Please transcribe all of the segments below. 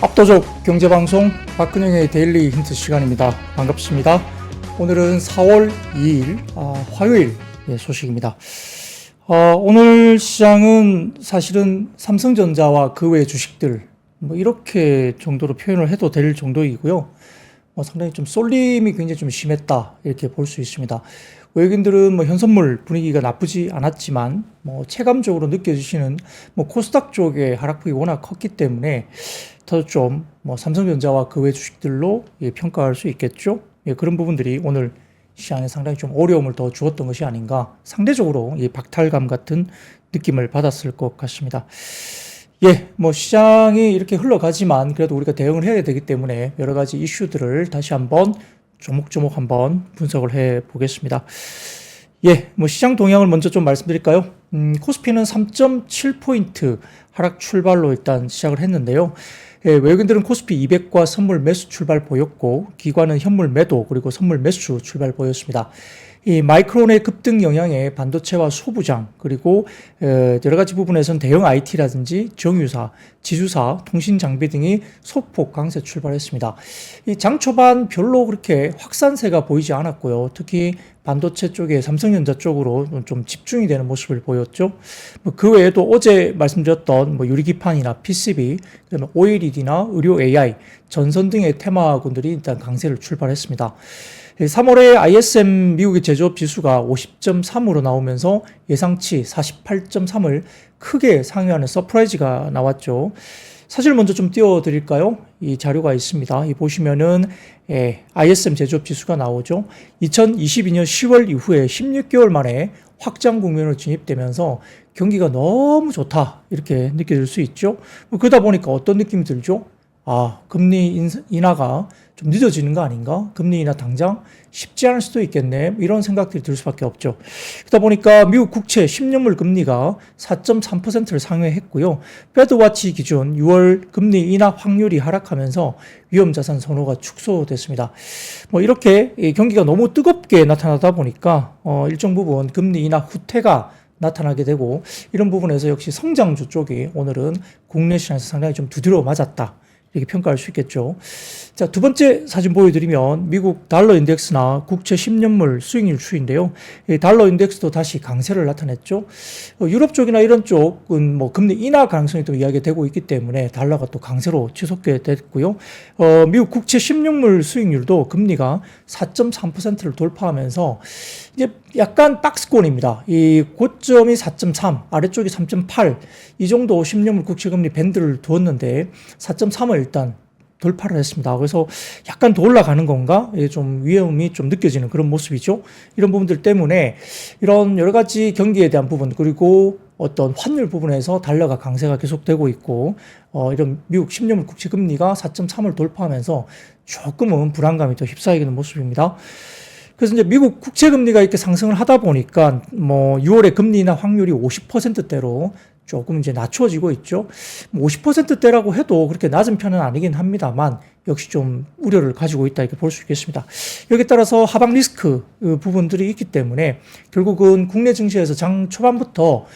압도적 경제방송 박근영의 데일리 힌트 시간입니다. 반갑습니다. 오늘은 4월 2일 화요일 소식입니다. 오늘 시장은 사실은 삼성전자와 그 외의 주식들 이렇게 정도로 표현을 해도 될 정도이고요. 상당히 좀 쏠림이 굉장히 좀 심했다 이렇게 볼 수 있습니다. 외국인들은 현선물 분위기가 나쁘지 않았지만 체감적으로 느껴지시는 코스닥 쪽의 하락폭이 워낙 컸기 때문에 더 좀 삼성전자와 그 외 주식들로 평가할 수 있겠죠. 그런 부분들이 오늘 시장에 상당히 좀 어려움을 더 주었던 것이 아닌가, 상대적으로 박탈감 같은 느낌을 받았을 것 같습니다. 시장이 이렇게 흘러가지만 그래도 우리가 대응을 해야 되기 때문에 여러 가지 이슈들을 다시 한번 조목조목 한번 분석을 해 보겠습니다. 시장 동향을 먼저 좀 말씀드릴까요? 코스피는 3.7포인트 하락 출발로 일단 시작을 했는데요. 외국인들은 코스피 200과 선물 매수 출발 보였고, 기관은 현물 매도 그리고 선물 매수 출발 보였습니다. 이 마이크론의 급등 영향에 반도체와 소부장 그리고 여러 가지 부분에서는 대형 IT라든지 정유사, 지주사, 통신 장비 등이 소폭 강세 출발했습니다. 이 장 초반 별로 그렇게 확산세가 보이지 않았고요. 특히 반도체 쪽에 삼성전자 쪽으로 좀 집중이 되는 모습을 보였죠. 그 외에도 어제 말씀드렸던 유리기판이나 PCB, 그다음에 OLED나 의료 AI, 전선 등의 테마군들이 일단 강세를 출발했습니다. 3월에 ISM 미국의 제조업 지수가 50.3으로 나오면서 예상치 48.3을 크게 상회하는 서프라이즈가 나왔죠. 사실 먼저 좀 띄워드릴까요? 이 자료가 있습니다. 이 보시면은 ISM 제조업 지수가 나오죠. 2022년 10월 이후에 16개월 만에 확장 국면으로 진입되면서 경기가 너무 좋다 이렇게 느껴질 수 있죠. 그러다 보니까 어떤 느낌이 들죠? 금리 인하가 좀 늦어지는 거 아닌가? 금리 인하 당장 쉽지 않을 수도 있겠네. 이런 생각들이 들 수밖에 없죠. 그러다 보니까 미국 국채 10년물 금리가 4.3%를 상회했고요. 패드워치 기준 6월 금리 인하 확률이 하락하면서 위험자산 선호가 축소됐습니다. 이렇게 경기가 너무 뜨겁게 나타나다 보니까 일정 부분 금리 인하 후퇴가 나타나게 되고, 이런 부분에서 역시 성장주 쪽이 오늘은 국내 시장에서 상당히 좀 두드려 맞았다 이렇게 평가할 수 있겠죠. 자, 두 번째 사진 보여드리면 미국 달러 인덱스나 국채 10년물 수익률 추이인데요. 이 달러 인덱스도 다시 강세를 나타냈죠. 유럽 쪽이나 이런 쪽은 금리 인하 가능성이 또 이야기되고 있기 때문에 달러가 또 강세로 치솟게 됐고요. 미국 국채 10년물 수익률도 금리가 4.3%를 돌파하면서 이제 약간 박스권입니다. 이 고점이 4.3, 아래쪽이 3.8, 이 정도 10년물 국채금리 밴드를 두었는데 4.3을 일단 돌파를 했습니다. 그래서 약간 더 올라가는 건가? 좀 위험이 좀 느껴지는 그런 모습이죠. 이런 부분들 때문에 이런 여러 가지 경기에 대한 부분, 그리고 어떤 환율 부분에서 달러가 강세가 계속되고 있고, 이런 미국 10년물 국채 금리가 4.3을 돌파하면서 조금은 불안감이 더 휩싸이게 되는 모습입니다. 그래서 이제 미국 국채 금리가 이렇게 상승을 하다 보니까 6월에 금리 인하 확률이 50%대로 조금 이제 낮춰지고 있죠. 50%대라고 해도 그렇게 낮은 편은 아니긴 합니다만 역시 좀 우려를 가지고 있다 이렇게 볼 수 있겠습니다. 여기에 따라서 하방 리스크 부분들이 있기 때문에 결국은 국내 증시에서 장 초반부터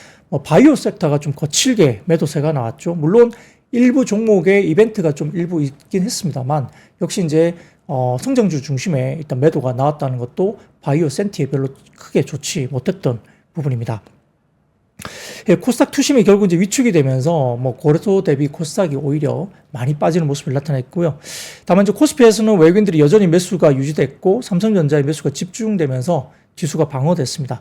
바이오 섹터가 좀 거칠게 매도세가 나왔죠. 물론 일부 종목의 이벤트가 좀 일부 있긴 했습니다만 역시 이제 성장주 중심에 일단 매도가 나왔다는 것도 바이오 센티에 별로 크게 좋지 못했던 부분입니다. 코스닥 투심이 결국 이제 위축이 되면서 거래소 대비 코스닥이 오히려 많이 빠지는 모습을 나타냈고요. 다만 이제 코스피에서는 외국인들이 여전히 매수가 유지됐고 삼성전자의 매수가 집중되면서 지수가 방어됐습니다.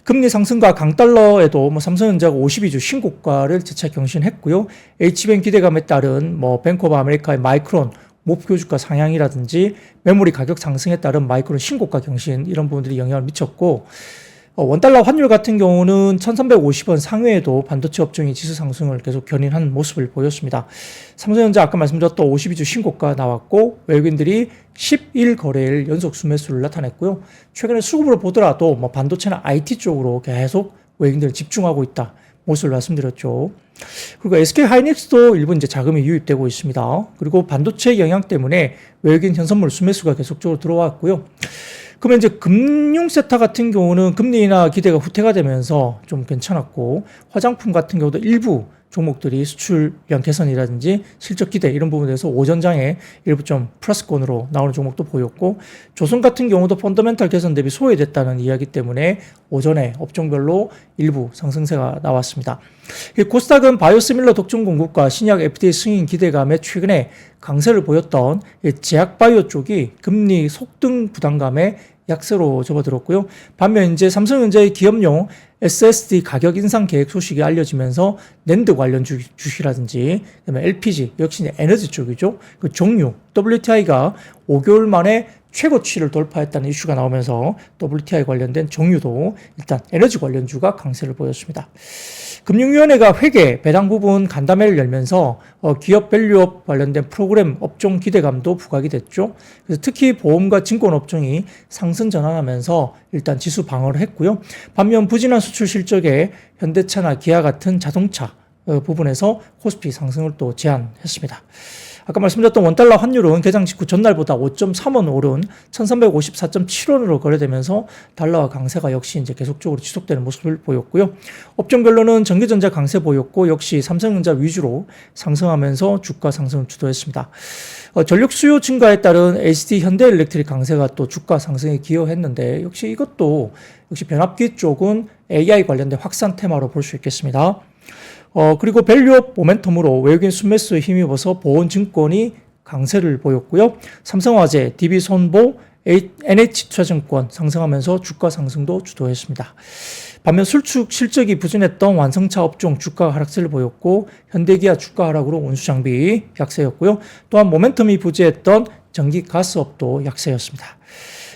금리 상승과 강달러에도 삼성전자가 52주 신고가를 재차 경신했고요. H뱅 기대감에 따른 뱅크 오브 아메리카의 마이크론 목표 주가 상향이라든지 메모리 가격 상승에 따른 마이크론 신고가 경신, 이런 부분들이 영향을 미쳤고, 원달러 환율 같은 경우는 1350원 상회에도 반도체 업종이 지수 상승을 계속 견인하는 모습을 보였습니다. 삼성전자 아까 말씀드렸던 52주 신고가 나왔고, 외국인들이 11거래일 연속 수매수를 나타냈고요. 최근에 수급으로 보더라도 반도체나 IT 쪽으로 계속 외국인들이 집중하고 있다 모습을 말씀드렸죠. 그리고 SK 하이닉스도 일부 이제 자금이 유입되고 있습니다. 그리고 반도체 영향 때문에 외국인 현선물 수매수가 계속적으로 들어왔고요. 그러면 이제 금융 섹터 같은 경우는 금리 인하 기대가 후퇴가 되면서 좀 괜찮았고, 화장품 같은 경우도 일부 종목들이 수출량 개선이라든지 실적 기대 이런 부분에서 오전장에 일부 좀 플러스권으로 나오는 종목도 보였고, 조선 같은 경우도 펀더멘탈 개선 대비 소외됐다는 이야기 때문에 오전에 업종별로 일부 상승세가 나왔습니다. 코스닥은 바이오시밀러 독점 공급과 신약 FDA 승인 기대감에 최근에 강세를 보였던 제약바이오 쪽이 금리 속등 부담감에 약세로 접어들었고요. 반면 이제 삼성전자의 기업용 SSD 가격 인상 계획 소식이 알려지면서 낸드 관련 주식이라든지 그다음에 LPG 역시 에너지 쪽이죠. 그 종유 WTI가 5개월 만에 최고치를 돌파했다는 이슈가 나오면서 WTI 관련된 종유도 일단 에너지 관련주가 강세를 보였습니다. 금융위원회가 회계, 배당 부분 간담회를 열면서 기업 밸류업 관련된 프로그램 업종 기대감도 부각이 됐죠. 그래서 특히 보험과 증권 업종이 상승 전환하면서 일단 지수 방어를 했고요. 반면 부진한 수출 실적에 현대차나 기아 같은 자동차 부분에서 코스피 상승을 또 제한했습니다. 아까 말씀드렸던 원달러 환율은 개장 직후 전날보다 5.3원 오른 1354.7원으로 거래되면서 달러와 강세가 역시 이제 계속적으로 지속되는 모습을 보였고요. 업종별로는 전기전자 강세 보였고 역시 삼성전자 위주로 상승하면서 주가 상승을 주도했습니다. 전력 수요 증가에 따른 HD 현대일렉트릭 강세가 또 주가 상승에 기여했는데 역시 이것도 역시 변압기 쪽은 AI 관련된 확산 테마로 볼 수 있겠습니다. 그리고 밸류업 모멘텀으로 외국인 순매수에 힘입어서 보온증권이 강세를 보였고요. 삼성화재, DB손보, NH투자증권 상승하면서 주가 상승도 주도했습니다. 반면 술축 실적이 부진했던 완성차 업종 주가 하락세를 보였고 현대기아 주가 하락으로 운수장비 약세였고요. 또한 모멘텀이 부재했던 전기가스업도 약세였습니다.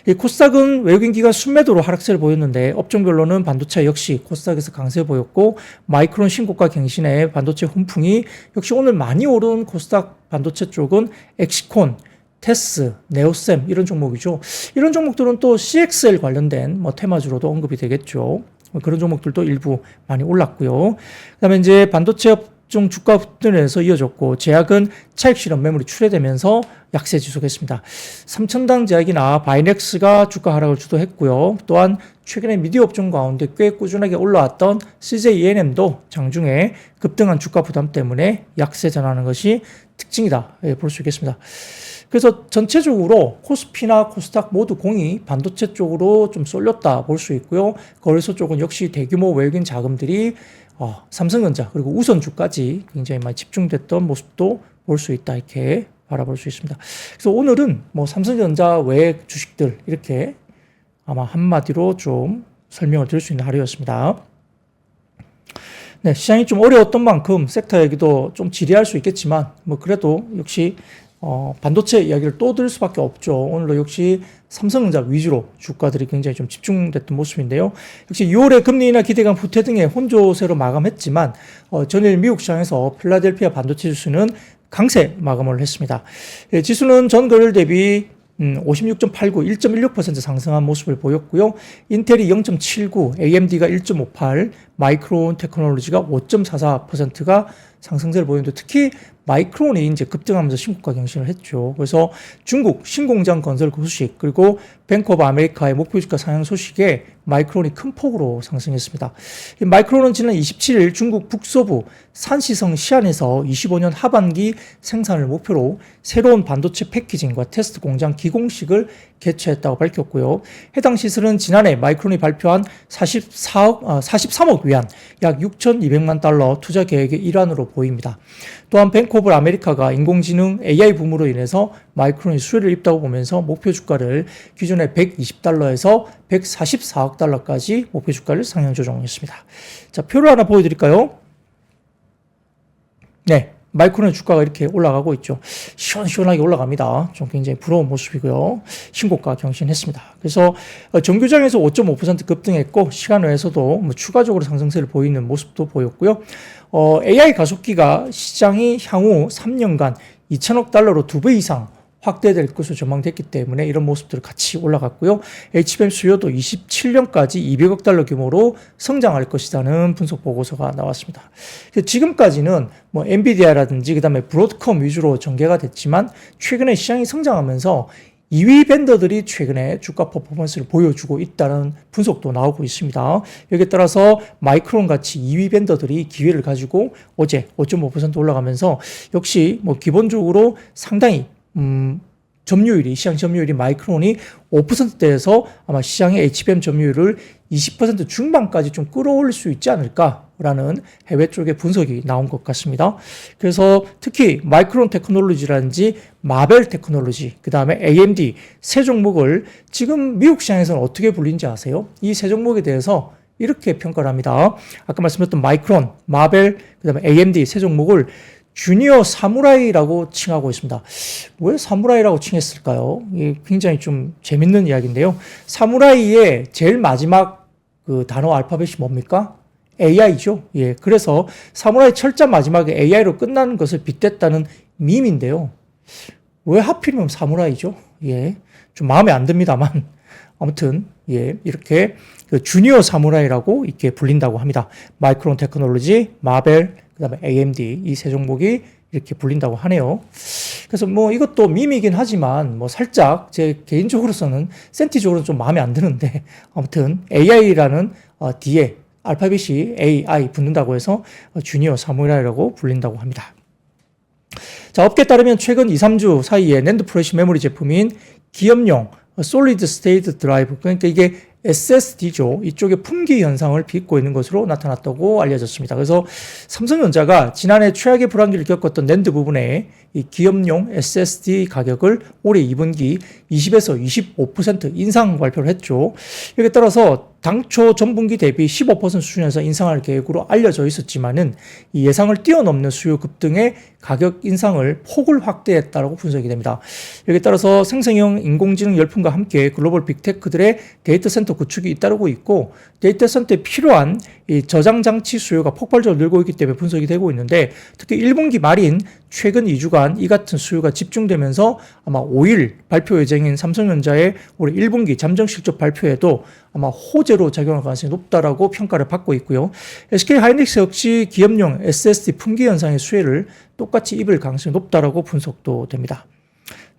이 코스닥은 외국인 기관 순매도로 하락세를 보였는데 업종별로는 반도체 역시 코스닥에서 강세 보였고 마이크론 신고가 갱신에 반도체 훈풍이 역시 오늘 많이 오른 코스닥 반도체 쪽은 엑시콘, 테스, 네오셈 이런 종목이죠. 이런 종목들은 또 CXL 관련된 테마주로도 언급이 되겠죠. 그런 종목들도 일부 많이 올랐고요. 그다음에 이제 반도체 업종 주가 급등에서 이어졌고 제약은 차익 실현 매물이 출회되면서 약세 지속했습니다. 삼천당 제약이나 바이넥스가 주가 하락을 주도했고요. 또한 최근에 미디어 업종 가운데 꽤 꾸준하게 올라왔던 CJ ENM도 장중에 급등한 주가 부담 때문에 약세 전하는 것이 특징이다 볼 수 있겠습니다. 그래서 전체적으로 코스피나 코스닥 모두 공이 반도체 쪽으로 좀 쏠렸다 볼 수 있고요. 거래소 쪽은 역시 대규모 외국인 자금들이 삼성전자 그리고 우선주까지 굉장히 많이 집중됐던 모습도 볼 수 있다 이렇게 바라볼 수 있습니다. 그래서 오늘은 삼성전자 외 주식들 이렇게 아마 한마디로 좀 설명을 드릴 수 있는 하루였습니다. 네, 시장이 좀 어려웠던 만큼 섹터 얘기도 좀 지리할 수 있겠지만 그래도 역시 반도체 이야기를 또 들을 수밖에 없죠. 오늘도 역시 삼성전자 위주로 주가들이 굉장히 좀 집중됐던 모습인데요. 역시 6월에 금리 인하 기대감 후퇴 등의 혼조세로 마감했지만 전일 미국 시장에서 필라델피아 반도체 지수는 강세 마감을 했습니다. 지수는 전 거래일 대비 56.89, 1.16% 상승한 모습을 보였고요. 인텔이 0.79, AMD가 1.58, 마이크론 테크놀로지가 5.44%가 상승세를 보이는데 특히 마이크론이 이제 급등하면서 신고가 경신을 했죠. 그래서 중국 신공장 건설 소식 그리고 뱅크 오브 아메리카의 목표 주가 상향 소식에 마이크론이 큰 폭으로 상승했습니다. 이 마이크론은 지난 27일 중국 북서부 산시성 시안에서 25년 하반기 생산을 목표로 새로운 반도체 패키징과 테스트 공장 기공식을 개최했다고 밝혔고요. 해당 시설은 지난해 마이크론이 발표한 43억 위안 약 6,200만 달러 투자 계획의 일환으로 보입니다. 또한 뱅크 오브 아메리카가 인공지능 AI 붐으로 인해서 마이크론이 수혜를 입다고 보면서 목표 주가를 기존의 120달러에서 144억 달러까지 목표 주가를 상향 조정했습니다. 자, 표를 하나 보여드릴까요? 네. 마이크론의 주가가 이렇게 올라가고 있죠. 시원시원하게 올라갑니다. 좀 굉장히 부러운 모습이고요. 신고가 경신했습니다. 그래서 정규장에서 5.5% 급등했고 시간 외에서도 추가적으로 상승세를 보이는 모습도 보였고요. AI 가속기가 시장이 향후 3년간 2천억 달러로 2배 이상 확대될 것으로 전망됐기 때문에 이런 모습들을 같이 올라갔고요. HBM 수요도 27년까지 200억 달러 규모로 성장할 것이라는 분석 보고서가 나왔습니다. 지금까지는 엔비디아라든지 그다음에 브로드컴 위주로 전개가 됐지만 최근에 시장이 성장하면서 2위 벤더들이 최근에 주가 퍼포먼스를 보여주고 있다는 분석도 나오고 있습니다. 여기에 따라서 마이크론 같이 2위 벤더들이 기회를 가지고 어제 5.5% 올라가면서 역시 뭐 기본적으로 상당히 점유율이 시장 점유율이 마이크론이 5%대에서 아마 시장의 HBM 점유율을 20% 중반까지 좀 끌어올릴 수 있지 않을까라는 해외 쪽의 분석이 나온 것 같습니다. 그래서 특히 마이크론 테크놀로지라든지 마벨 테크놀로지, 그 다음에 AMD 세 종목을 지금 미국 시장에서는 어떻게 불리는지 아세요? 이 세 종목에 대해서 이렇게 평가를 합니다. 아까 말씀드렸던 마이크론, 마벨, 그 다음에 AMD 세 종목을 주니어 사무라이라고 칭하고 있습니다. 왜 사무라이라고 칭했을까요? 이게 굉장히 좀 재밌는 이야기인데요. 사무라이의 제일 마지막 그 단어 알파벳이 뭡니까? AI죠. 예. 그래서 사무라이 철자 마지막에 AI로 끝나는 것을 빗댔다는 밈인데요. 왜 하필이면 사무라이죠? 예. 좀 마음에 안 듭니다만. 아무튼, 예. 이렇게 그 주니어 사무라이라고 이렇게 불린다고 합니다. 마이크론 테크놀로지, 마벨, 그 다음에 AMD 이 세 종목이 이렇게 불린다고 하네요. 그래서 뭐 이것도 밈이긴 하지만 뭐 살짝 제 개인적으로서는 센티적으로는 좀 마음에 안 드는데 아무튼 AI라는 뒤에 알파벳이 AI 붙는다고 해서 주니어 사무라이라고 불린다고 합니다. 자, 업계에 따르면 최근 2, 3주 사이에 낸드 프레시 메모리 제품인 기업용 솔리드 스테이트 드라이브, 그러니까 이게 SSD죠. 이쪽에 품귀 현상을 빚고 있는 것으로 나타났다고 알려졌습니다. 그래서 삼성전자가 지난해 최악의 불황기를 겪었던 낸드 부분에 이 기업용 SSD 가격을 올해 2분기 20에서 25% 인상 발표를 했죠. 여기에 따라서 당초 전분기 대비 15% 수준에서 인상할 계획으로 알려져 있었지만은 이 예상을 뛰어넘는 수요 급등의 가격 인상을 폭을 확대했다라고 분석이 됩니다. 여기에 따라서 생성형 인공지능 열풍과 함께 글로벌 빅테크들의 데이터 센터 구축이 잇따르고 있고 데이터 센터에 필요한 이 저장 장치 수요가 폭발적으로 늘고 있기 때문에 분석이 되고 있는데 특히 1분기 말인 최근 2주간 이 같은 수요가 집중되면서 아마 5일 발표 예정인 삼성전자의 올해 1분기 잠정 실적 발표에도 아마 호재로 작용할 가능성이 높다라고 평가를 받고 있고요. SK 하이닉스 역시 기업용 SSD 품귀 현상의 수혜를 똑같이 입을 가능성이 높다라고 분석도 됩니다.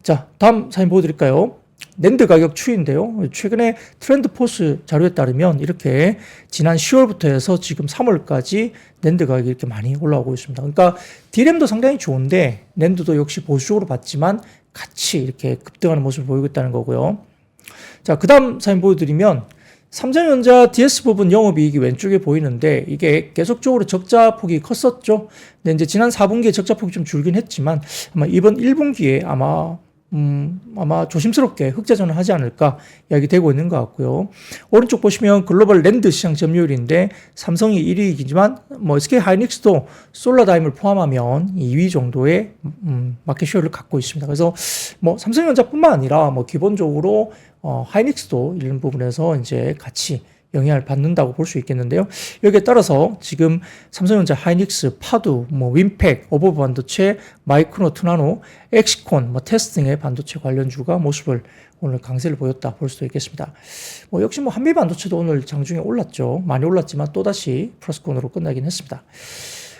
자, 다음 사진 보여드릴까요? 낸드 가격 추이인데요. 최근에 트렌드 포스 자료에 따르면 이렇게 지난 10월부터 해서 지금 3월까지 낸드 가격이 이렇게 많이 올라오고 있습니다. 그러니까 D램도 상당히 좋은데 낸드도 역시 보수적으로 봤지만 같이 이렇게 급등하는 모습을 보이고 있다는 거고요. 자, 그 다음 사진 보여드리면 삼성전자 DS 부분 영업이익이 왼쪽에 보이는데 이게 계속적으로 적자 폭이 컸었죠. 근데 이제 지난 4분기에 적자 폭이 좀 줄긴 했지만 아마 이번 1분기에 아마 조심스럽게 흑자전을 하지 않을까 이야기되고 있는 것 같고요. 오른쪽 보시면 글로벌 랜드 시장 점유율인데 삼성이 1위이지만 뭐 SK 하이닉스도 솔라다임을 포함하면 2위 정도의 마켓쉐어를 갖고 있습니다. 그래서 뭐 삼성전자뿐만 아니라 뭐 기본적으로 하이닉스도 이런 부분에서 이제 같이 영향을 받는다고 볼 수 있겠는데요. 여기에 따라서 지금 삼성전자, 하이닉스, 파두, 뭐 윈팩, 어버브 반도체, 마이크로, 트나노, 엑시콘, 뭐 테스트 등의 반도체 관련주가 모습을 오늘 강세를 보였다 볼 수도 있겠습니다. 뭐 역시 뭐 한미 반도체도 오늘 장중에 올랐죠. 많이 올랐지만 또다시 플러스권으로 끝나긴 했습니다.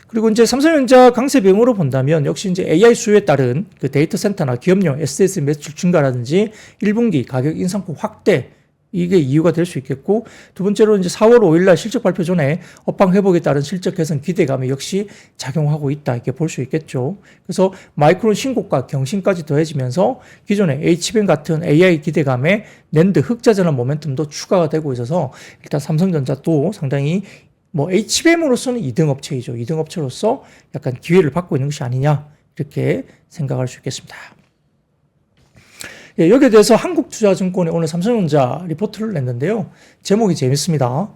그리고 이제 삼성전자 강세 배경으로 본다면 역시 이제 AI 수요에 따른 그 데이터 센터나 기업용 SSD 매출 증가라든지 1분기 가격 인상폭 확대 이게 이유가 될 수 있겠고 두 번째로 이제 4월 5일날 실적 발표 전에 업황 회복에 따른 실적 개선 기대감이 역시 작용하고 있다 이렇게 볼 수 있겠죠. 그래서 마이크론 신고가 경신까지 더해지면서 기존의 HBM 같은 AI 기대감에 낸드 흑자 전환 모멘텀도 추가가 되고 있어서 일단 삼성전자도 상당히 뭐 HBM으로서는 2등 업체이죠. 2등 업체로서 약간 기회를 받고 있는 것이 아니냐 이렇게 생각할 수 있겠습니다. 예, 여기에 대해서 한국투자증권이 오늘 삼성전자 리포트를 냈는데요. 제목이 재밌습니다.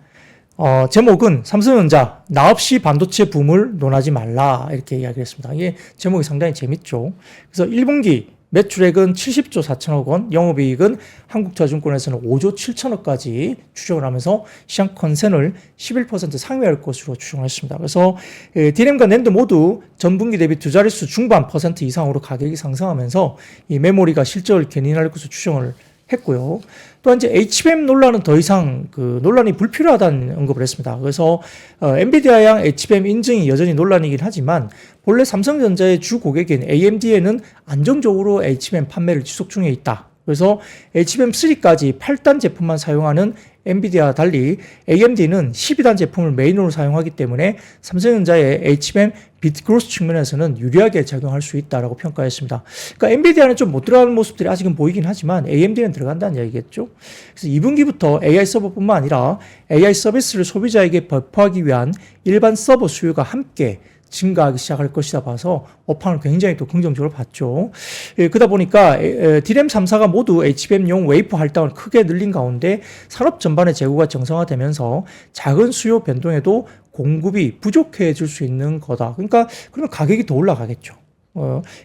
제목은 삼성전자 나 없이 반도체 붐을 논하지 말라 이렇게 이야기했습니다. 이게 제목이 상당히 재밌죠. 그래서 1분기 매출액은 70조 4천억 원, 영업이익은 한국투자증권에서는 5조 7천억까지 추정을 하면서 시장 컨센을 11% 상회할 것으로 추정을 했습니다. 그래서 D램과 낸드 모두 전분기 대비 두 자릿수 중반 퍼센트 이상으로 가격이 상승하면서 이 메모리가 실적을 견인할 것으로 추정을 했고요. 또한 이제 HBM 논란은 더 이상 그 논란이 불필요하다는 언급을 했습니다. 그래서 엔비디아양 HBM 인증이 여전히 논란이긴 하지만 본래 삼성전자의 주 고객인 AMD에는 안정적으로 HBM 판매를 지속 중에 있다. 그래서 HBM3까지 8단 제품만 사용하는 엔비디아와 달리 AMD는 12단 제품을 메인으로 사용하기 때문에 삼성전자의 HBM 비트 그로스 측면에서는 유리하게 작용할 수 있다라고 평가했습니다. 그러니까 엔비디아는 좀 못 들어가는 모습들이 아직은 보이긴 하지만 AMD는 들어간다는 얘기겠죠. 그래서 2분기부터 AI 서버뿐만 아니라 AI 서비스를 소비자에게 배포하기 위한 일반 서버 수요가 함께 증가하기 시작할 것이다 봐서 업황을 굉장히 또 긍정적으로 봤죠. 그러다 보니까 D램 3사가 모두 HBM용 웨이퍼 할당을 크게 늘린 가운데 산업 전반의 재고가 정상화되면서 작은 수요 변동에도 공급이 부족해질 수 있는 거다. 그러니까 그러면 가격이 더 올라가겠죠.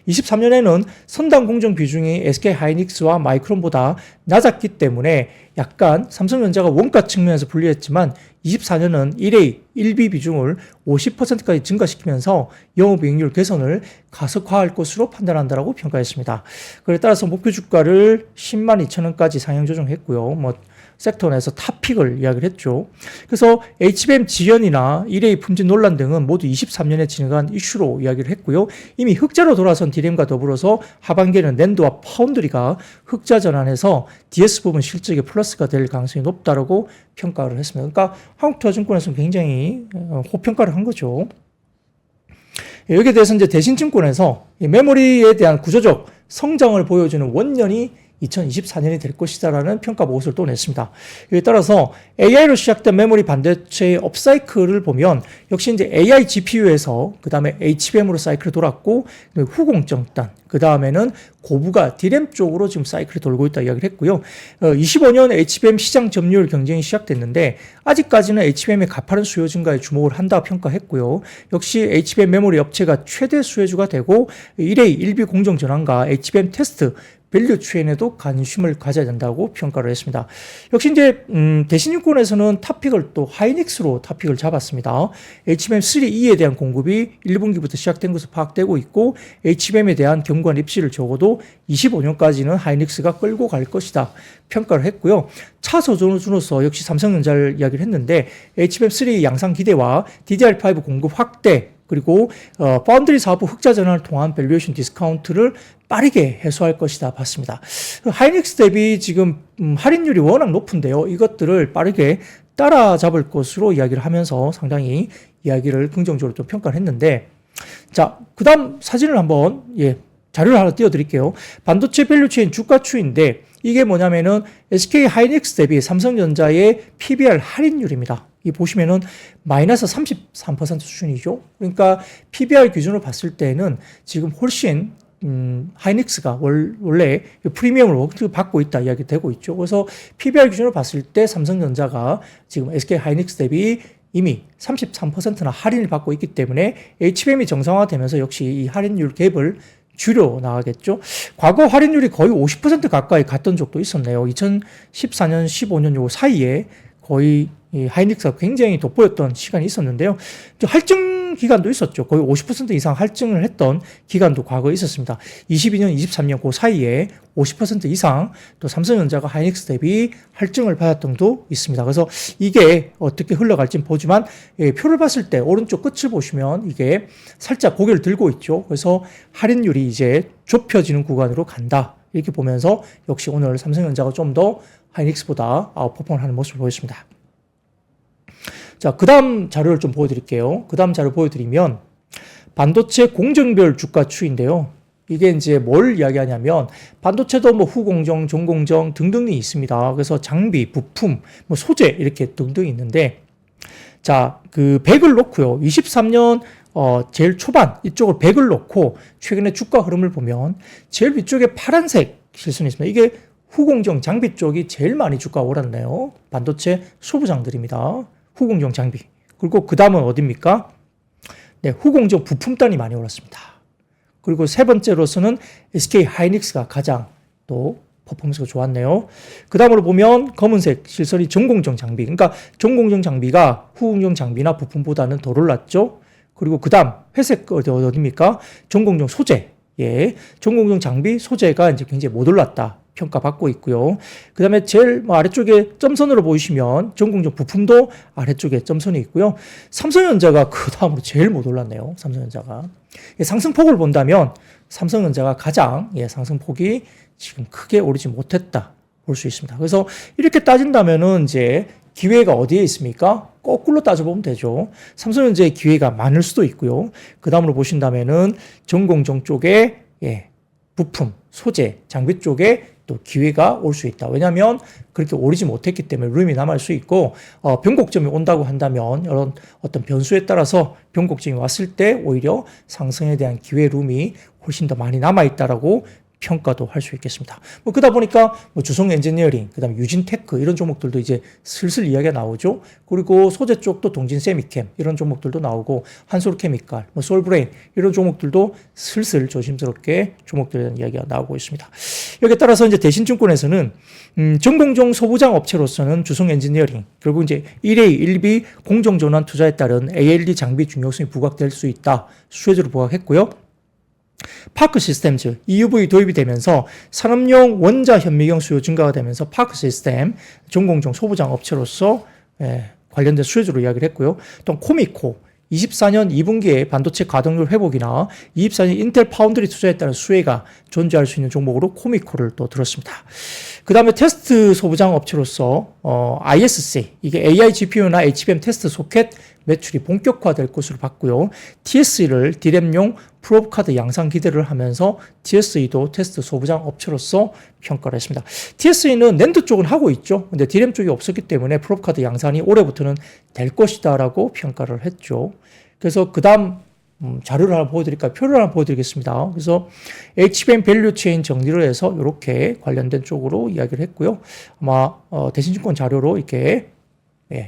23년에는 선단 공정 비중이 SK 하이닉스와 마이크론보다 낮았기 때문에 약간 삼성전자가 원가 측면에서 불리했지만 24년은 1A, 1B 비중을 50%까지 증가시키면서 영업이익률 개선을 가속화할 것으로 판단한다라고 평가했습니다. 그에 따라서 목표 주가를 10만 2천 원까지 상향 조정했고요. 섹터 내에서 탑픽을 이야기를 했죠. 그래서 HBM 지연이나 1A 품질 논란 등은 모두 23년에 진행한 이슈로 이야기를 했고요. 이미 흑자로 돌아선 D램과 더불어서 하반기에는 낸드와 파운드리가 흑자 전환해서 DS 부분 실적에 플러스가 될 가능성이 높다라고 평가를 했습니다. 그러니까 한국투자증권에서는 굉장히 호평가를 한 거죠. 여기에 대해서 이제 대신증권에서 메모리에 대한 구조적 성장을 보여주는 원년이 2024년이 될 것이다라는 평가 보고서를 또 냈습니다. 이에 따라서 AI로 시작된 메모리 반도체의 업사이클을 보면 역시 이제 AI GPU에서 그 다음에 HBM으로 사이클이 돌았고 후공정단 그 다음에는 고부가 D램 쪽으로 지금 사이클이 돌고 있다 이야기를 했고요. 25년 HBM 시장 점유율 경쟁이 시작됐는데 아직까지는 HBM의 가파른 수요 증가에 주목을 한다 평가했고요. 역시 HBM 메모리 업체가 최대 수혜주가 되고 1A, 1B 공정 전환과 HBM 테스트 밸류 체인에도 관심을 가져야 된다고 평가를 했습니다. 역시 이제 대신증권에서는 탑픽을 또 하이닉스로 탑픽을 잡았습니다. HBM3E에 대한 공급이 1분기부터 시작된 것으로 파악되고 있고 HBM에 대한 견고한 입지를 적어도 25년까지는 하이닉스가 끌고 갈 것이다 평가를 했고요. 차서준으로서 역시 삼성전자를 이야기를 했는데 HBM3 양상 기대와 DDR5 공급 확대 그리고 파운드리 사업 흑자 전환을 통한 밸류에이션 디스카운트를 빠르게 해소할 것이다 봤습니다. 하이닉스 대비 지금 할인율이 워낙 높은데요. 이것들을 빠르게 따라잡을 것으로 이야기를 하면서 상당히 이야기를 긍정적으로 좀 평가를 했는데 자, 그 다음 사진을 한번 자료를 하나 띄워드릴게요. 반도체 밸류체인 주가 추이인데 이게 뭐냐면은 SK 하이닉스 대비 삼성전자의 PBR 할인율입니다. 이 보시면은 마이너스 33% 수준이죠. 그러니까 PBR 기준으로 봤을 때는 지금 훨씬 하이닉스가 원래 프리미엄을 받고 있다 이야기 되고 있죠. 그래서 PBR 기준으로 봤을 때 삼성전자가 지금 SK 하이닉스 대비 이미 33%나 할인을 받고 있기 때문에 HBM이 정상화되면서 역시 이 할인율 갭을 줄여 나가겠죠. 과거 할인율이 거의 50% 가까이 갔던 적도 있었네요. 2014년, 15년 요 사이에 거의 이 하이닉스가 굉장히 돋보였던 시간이 있었는데요. 할증 기간도 있었죠. 거의 50% 이상 할증을 했던 기간도 과거에 있었습니다. 22년, 23년 그 사이에 50% 이상 또 삼성전자가 하이닉스 대비 할증을 받았던 것도 있습니다. 그래서 이게 어떻게 흘러갈지 보지만 표를 봤을 때 오른쪽 끝을 보시면 이게 살짝 고개를 들고 있죠. 그래서 할인율이 이제 좁혀지는 구간으로 간다. 이렇게 보면서 역시 오늘 삼성전자가 좀 더 하이닉스보다 아웃퍼폼을 하는 모습을 보였습니다. 자, 그 다음 자료를 좀 보여드릴게요. 그 다음 자료 보여드리면 반도체 공정별 주가 추이인데요. 이게 이제 뭘 이야기하냐면 반도체도 뭐 후공정, 전공정 등등이 있습니다. 그래서 장비, 부품, 뭐 소재 이렇게 등등이 있는데 자, 그 100을 놓고요. 23년 제일 초반 이쪽을 100을 놓고 최근에 주가 흐름을 보면 제일 위쪽에 파란색 실선이 있습니다. 이게 후공정 장비 쪽이 제일 많이 주가가 오랐네요. 반도체 소부장들입니다. 후공정 장비. 그리고 그 다음은 어디입니까? 네, 후공정 부품단이 많이 올랐습니다. 그리고 세 번째로서는 SK 하이닉스가 가장 또 퍼포먼스가 좋았네요. 그 다음으로 보면 검은색 실선이 전공정 장비. 그러니까 전공정 장비가 후공정 장비나 부품보다는 덜 올랐죠. 그리고 그 다음 회색 어디입니까? 전공정 소재. 예, 전공정 장비 소재가 이제 굉장히 못 올랐다. 평가받고 있고요. 그 다음에 제일 아래쪽에 점선으로 보이시면 전공정 부품도 아래쪽에 점선이 있고요. 삼성전자가 그 다음으로 제일 못 올랐네요. 삼성전자가. 상승폭을 본다면 삼성전자가 가장 상승폭이 지금 크게 오르지 못했다 볼 수 있습니다. 그래서 이렇게 따진다면은 이제 기회가 어디에 있습니까? 거꾸로 따져보면 되죠. 삼성전자의 기회가 많을 수도 있고요. 그 다음으로 보신다면은 전공정 쪽에 부품, 소재, 장비 쪽에 또 기회가 올 수 있다. 왜냐하면 그렇게 오르지 못했기 때문에 룸이 남을 수 있고 변곡점이 온다고 한다면 이런 어떤 변수에 따라서 변곡점이 왔을 때 오히려 상승에 대한 기회 룸이 훨씬 더 많이 남아있다라고 평가도 할 수 있겠습니다. 그러다 보니까 주성 엔지니어링, 그 다음에 유진테크 이런 종목들도 이제 슬슬 이야기가 나오죠. 그리고 소재 쪽도 동진 세미캠 이런 종목들도 나오고 한솔케미칼, 솔브레인 이런 종목들도 슬슬 조심스럽게 종목들에 대한 이야기가 나오고 있습니다. 여기에 따라서 이제 대신증권에서는 전공정 소부장 업체로서는 주성 엔지니어링 결국 이제 1A, 1B 공정전환 투자에 따른 ALD 장비 중요성이 부각될 수 있다. 수혜주로 부각했고요. 파크 시스템즈 EUV 도입이 되면서 산업용 원자 현미경 수요 증가가 되면서 파크 시스템 전공정 소부장 업체로서 관련된 수혜주로 이야기를 했고요. 또 코미코 24년 2분기에 반도체 가동률 회복이나 24년 인텔 파운드리 투자에 따른 수혜가 존재할 수 있는 종목으로 코미코를 또 들었습니다. 그 다음에 테스트 소부장 업체로서 ISC 이게 AI GPU나 HBM 테스트 소켓 매출이 본격화될 것으로 봤고요. TSE를 디램용 프로브 카드 양상 기대를 하면서 TSE도 테스트 소부장 업체로서 평가를 했습니다. TSE는 낸드 쪽은 하고 있죠. 근데 디램 쪽이 없었기 때문에 프로브 카드 양산이 올해부터는 될 것이다라고 평가를 했죠. 그래서 그 다음 자료를 하나 보여드릴까요? 표를 하나 보여드리겠습니다. 그래서 HBM 밸류 체인 정리를 해서 이렇게 관련된 쪽으로 이야기를 했고요. 아마 대신증권 자료로 이렇게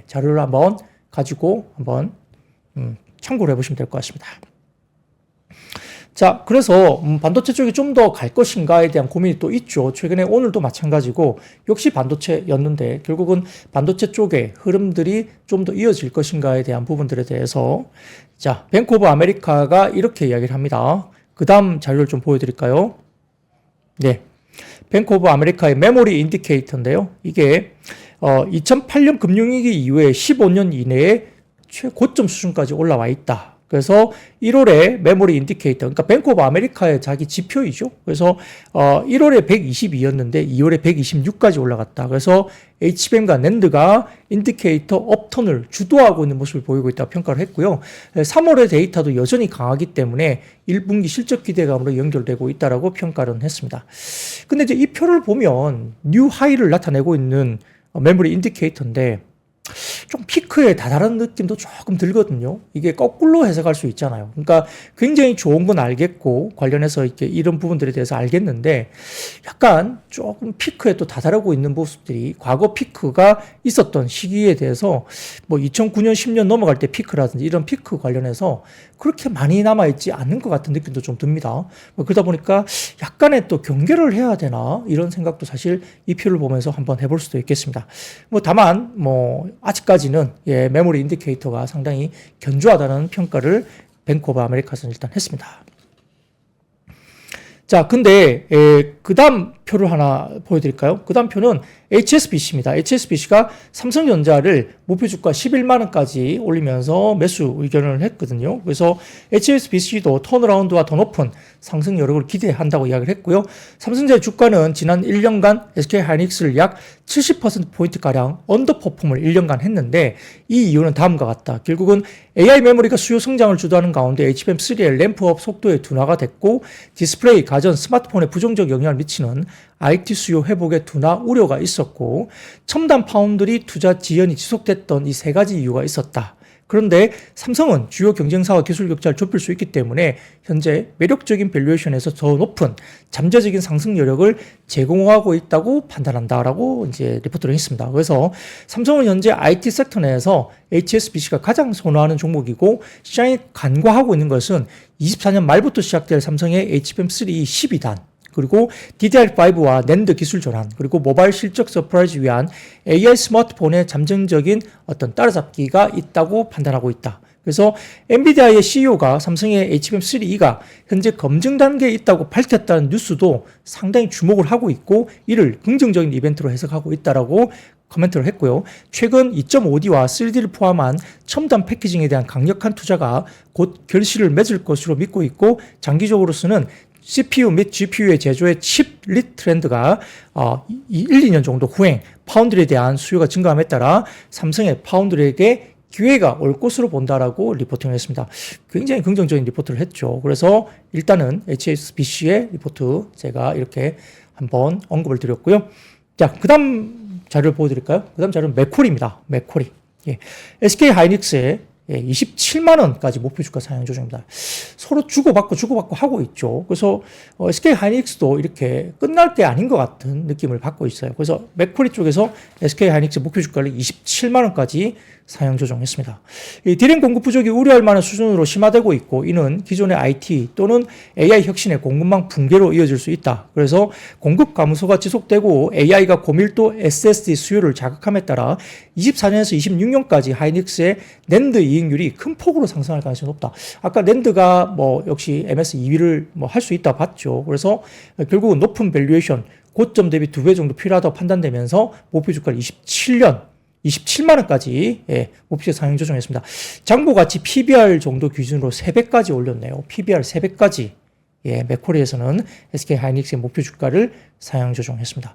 자료를 한번 가지고 한번 참고를 해보시면 될 것 같습니다. 자, 그래서 반도체 쪽이 좀 더 갈 것인가에 대한 고민이 또 있죠. 최근에 오늘도 마찬가지고 역시 반도체였는데 결국은 반도체 쪽의 흐름들이 좀 더 이어질 것인가에 대한 부분들에 대해서 자, 뱅크 오브 아메리카가 이렇게 이야기를 합니다. 그 다음 자료를 좀 보여드릴까요? 네. 뱅크 오브 아메리카의 메모리 인디케이터인데요. 이게 2008년 금융위기 이후에 15년 이내에 최고점 수준까지 올라와 있다. 그래서 1월에 메모리 인디케이터, 그러니까 뱅크 오브 아메리카의 자기 지표이죠. 그래서 1월에 122였는데 2월에 126까지 올라갔다. 그래서 HBM과 낸드가 인디케이터 업턴을 주도하고 있는 모습을 보이고 있다고 평가를 했고요. 3월의 데이터도 여전히 강하기 때문에 1분기 실적 기대감으로 연결되고 있다라고 평가를 했습니다. 근데 이제 이 표를 보면 뉴 하이를 나타내고 있는 메모리 인디케이터인데 좀 피크에 다다른 느낌도 조금 들거든요. 이게 거꾸로 해석할 수 있잖아요. 그러니까 굉장히 좋은 건 알겠고 관련해서 이렇게 이런 부분들에 대해서 알겠는데 약간 조금 피크에 또 다다르고 있는 모습들이 과거 피크가 있었던 시기에 대해서 뭐 2009년 10년 넘어갈 때 피크라든지 이런 피크 관련해서 그렇게 많이 남아있지 않는 것 같은 느낌도 좀 듭니다. 그러다 보니까 약간의 또 경계를 해야 되나 이런 생각도 사실 이 표를 보면서 한번 해볼 수도 있겠습니다. 다만 아직까지는 메모리 인디케이터가 상당히 견조하다는 평가를 뱅크 오브 아메리카에서는 일단 했습니다. 자, 근데 그 다음 표를 하나 보여드릴까요? 그 다음 표는 HSBC입니다. HSBC가 삼성전자를 목표주가 11만 원까지 올리면서 매수 의견을 했거든요. 그래서 HSBC도 턴어라운드와 더 높은 상승 여력을 기대한다고 이야기를 했고요. 삼성전자의 주가는 지난 1년간 SK하이닉스를 약 70%포인트가량 언더퍼폼을 1년간 했는데 이 이유는 다음과 같다. 결국은 AI 메모리가 수요 성장을 주도하는 가운데 HBM3의 램프업 속도에 둔화가 됐고 디스플레이, 가전, 스마트폰에 부정적 영향을 미치는 IT 수요 회복에 둔화 우려가 있었고 첨단 파운드리 투자 지연이 지속됐던 이 세 가지 이유가 있었다. 그런데 삼성은 주요 경쟁사와 기술 격차를 좁힐 수 있기 때문에 현재 매력적인 밸류에이션에서 더 높은 잠재적인 상승 여력을 제공하고 있다고 판단한다라고 이제 리포트를 했습니다. 그래서 삼성은 현재 IT 섹터 내에서 HSBC가 가장 선호하는 종목이고 시장이 간과하고 있는 것은 24년 말부터 시작될 삼성의 HBM3 12단 그리고 DDR5와 낸드 기술 전환, 그리고 모바일 실적 서프라이즈 위한 AI 스마트폰의 잠정적인 어떤 따라잡기가 있다고 판단하고 있다. 그래서 엔비디아의 CEO가 삼성의 HBM3E가 현재 검증 단계에 있다고 밝혔다는 뉴스도 상당히 주목을 하고 있고 이를 긍정적인 이벤트로 해석하고 있다라고 코멘트를 했고요. 최근 2.5D와 3D를 포함한 첨단 패키징에 대한 강력한 투자가 곧 결실을 맺을 것으로 믿고 있고 장기적으로서는 CPU 및 GPU의 제조의 칩 릿 트렌드가 1, 2년 정도 후행 파운드리에 대한 수요가 증가함에 따라 삼성의 파운드리에게 기회가 올 것으로 본다라고 리포팅을 했습니다. 굉장히 긍정적인 리포트를 했죠. 그래서 일단은 HSBC의 리포트 제가 이렇게 한번 언급을 드렸고요. 자, 그 다음 자료를 보여드릴까요? 그 다음 자료는 맥콜입니다. 맥콜이. 예. SK 하이닉스의 27만 원까지 목표 주가 상향 조정입니다. 서로 주고받고 하고 있죠. 그래서 SK 하이닉스도 이렇게 끝날 게 아닌 것 같은 느낌을 받고 있어요. 그래서 맥쿼리 쪽에서 SK 하이닉스 목표 주가를 27만 원까지 상향 조정했습니다. 이 디램 공급 부족이 우려할 만한 수준으로 심화되고 있고 이는 기존의 IT 또는 AI 혁신의 공급망 붕괴로 이어질 수 있다. 그래서 공급 감소가 지속되고 AI가 고밀도 SSD 수요를 자극함에 따라 24년에서 26년까지 하이닉스의 낸드 이익률이 큰 폭으로 상승할 가능성이 높다. 아까 낸드가 뭐 역시 MS 2위를 뭐 할 수 있다 봤죠. 그래서 결국은 높은 밸류에이션 고점 대비 2배 정도 필요하다고 판단되면서 목표 주가를 27만 원까지 목표 상향 조정했습니다. 장부 가치 PBR 정도 기준으로 3배까지 올렸네요. PBR 3배까지 맥쿼리에서는 SK 하이닉스의 목표 주가를 상향 조정했습니다.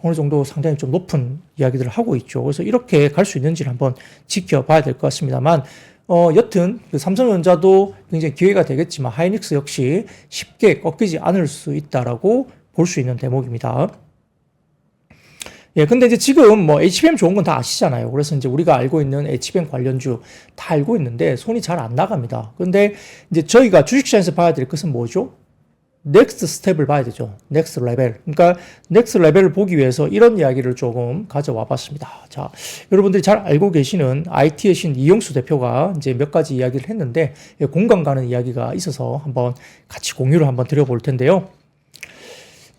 어느 정도 상당히 좀 높은 이야기들을 하고 있죠. 그래서 이렇게 갈 수 있는지를 한번 지켜봐야 될 것 같습니다만, 여튼 그 삼성전자도 굉장히 기회가 되겠지만 하이닉스 역시 쉽게 꺾이지 않을 수 있다라고 볼 수 있는 대목입니다. 근데 이제 지금 뭐 HBM 좋은 건 다 아시잖아요. 그래서 이제 우리가 알고 있는 HBM 관련주 다 알고 있는데 손이 잘 안 나갑니다. 근데 이제 저희가 주식시장에서 봐야 될 것은 뭐죠? 넥스트 스텝을 봐야 되죠. 넥스트 레벨. 그러니까 넥스트 레벨을 보기 위해서 이런 이야기를 조금 가져와 봤습니다. 자, 여러분들이 잘 알고 계시는 IT의 신 이영수 대표가 이제 몇 가지 이야기를 했는데 공감 가는 이야기가 있어서 한번 같이 공유를 한번 드려볼 텐데요.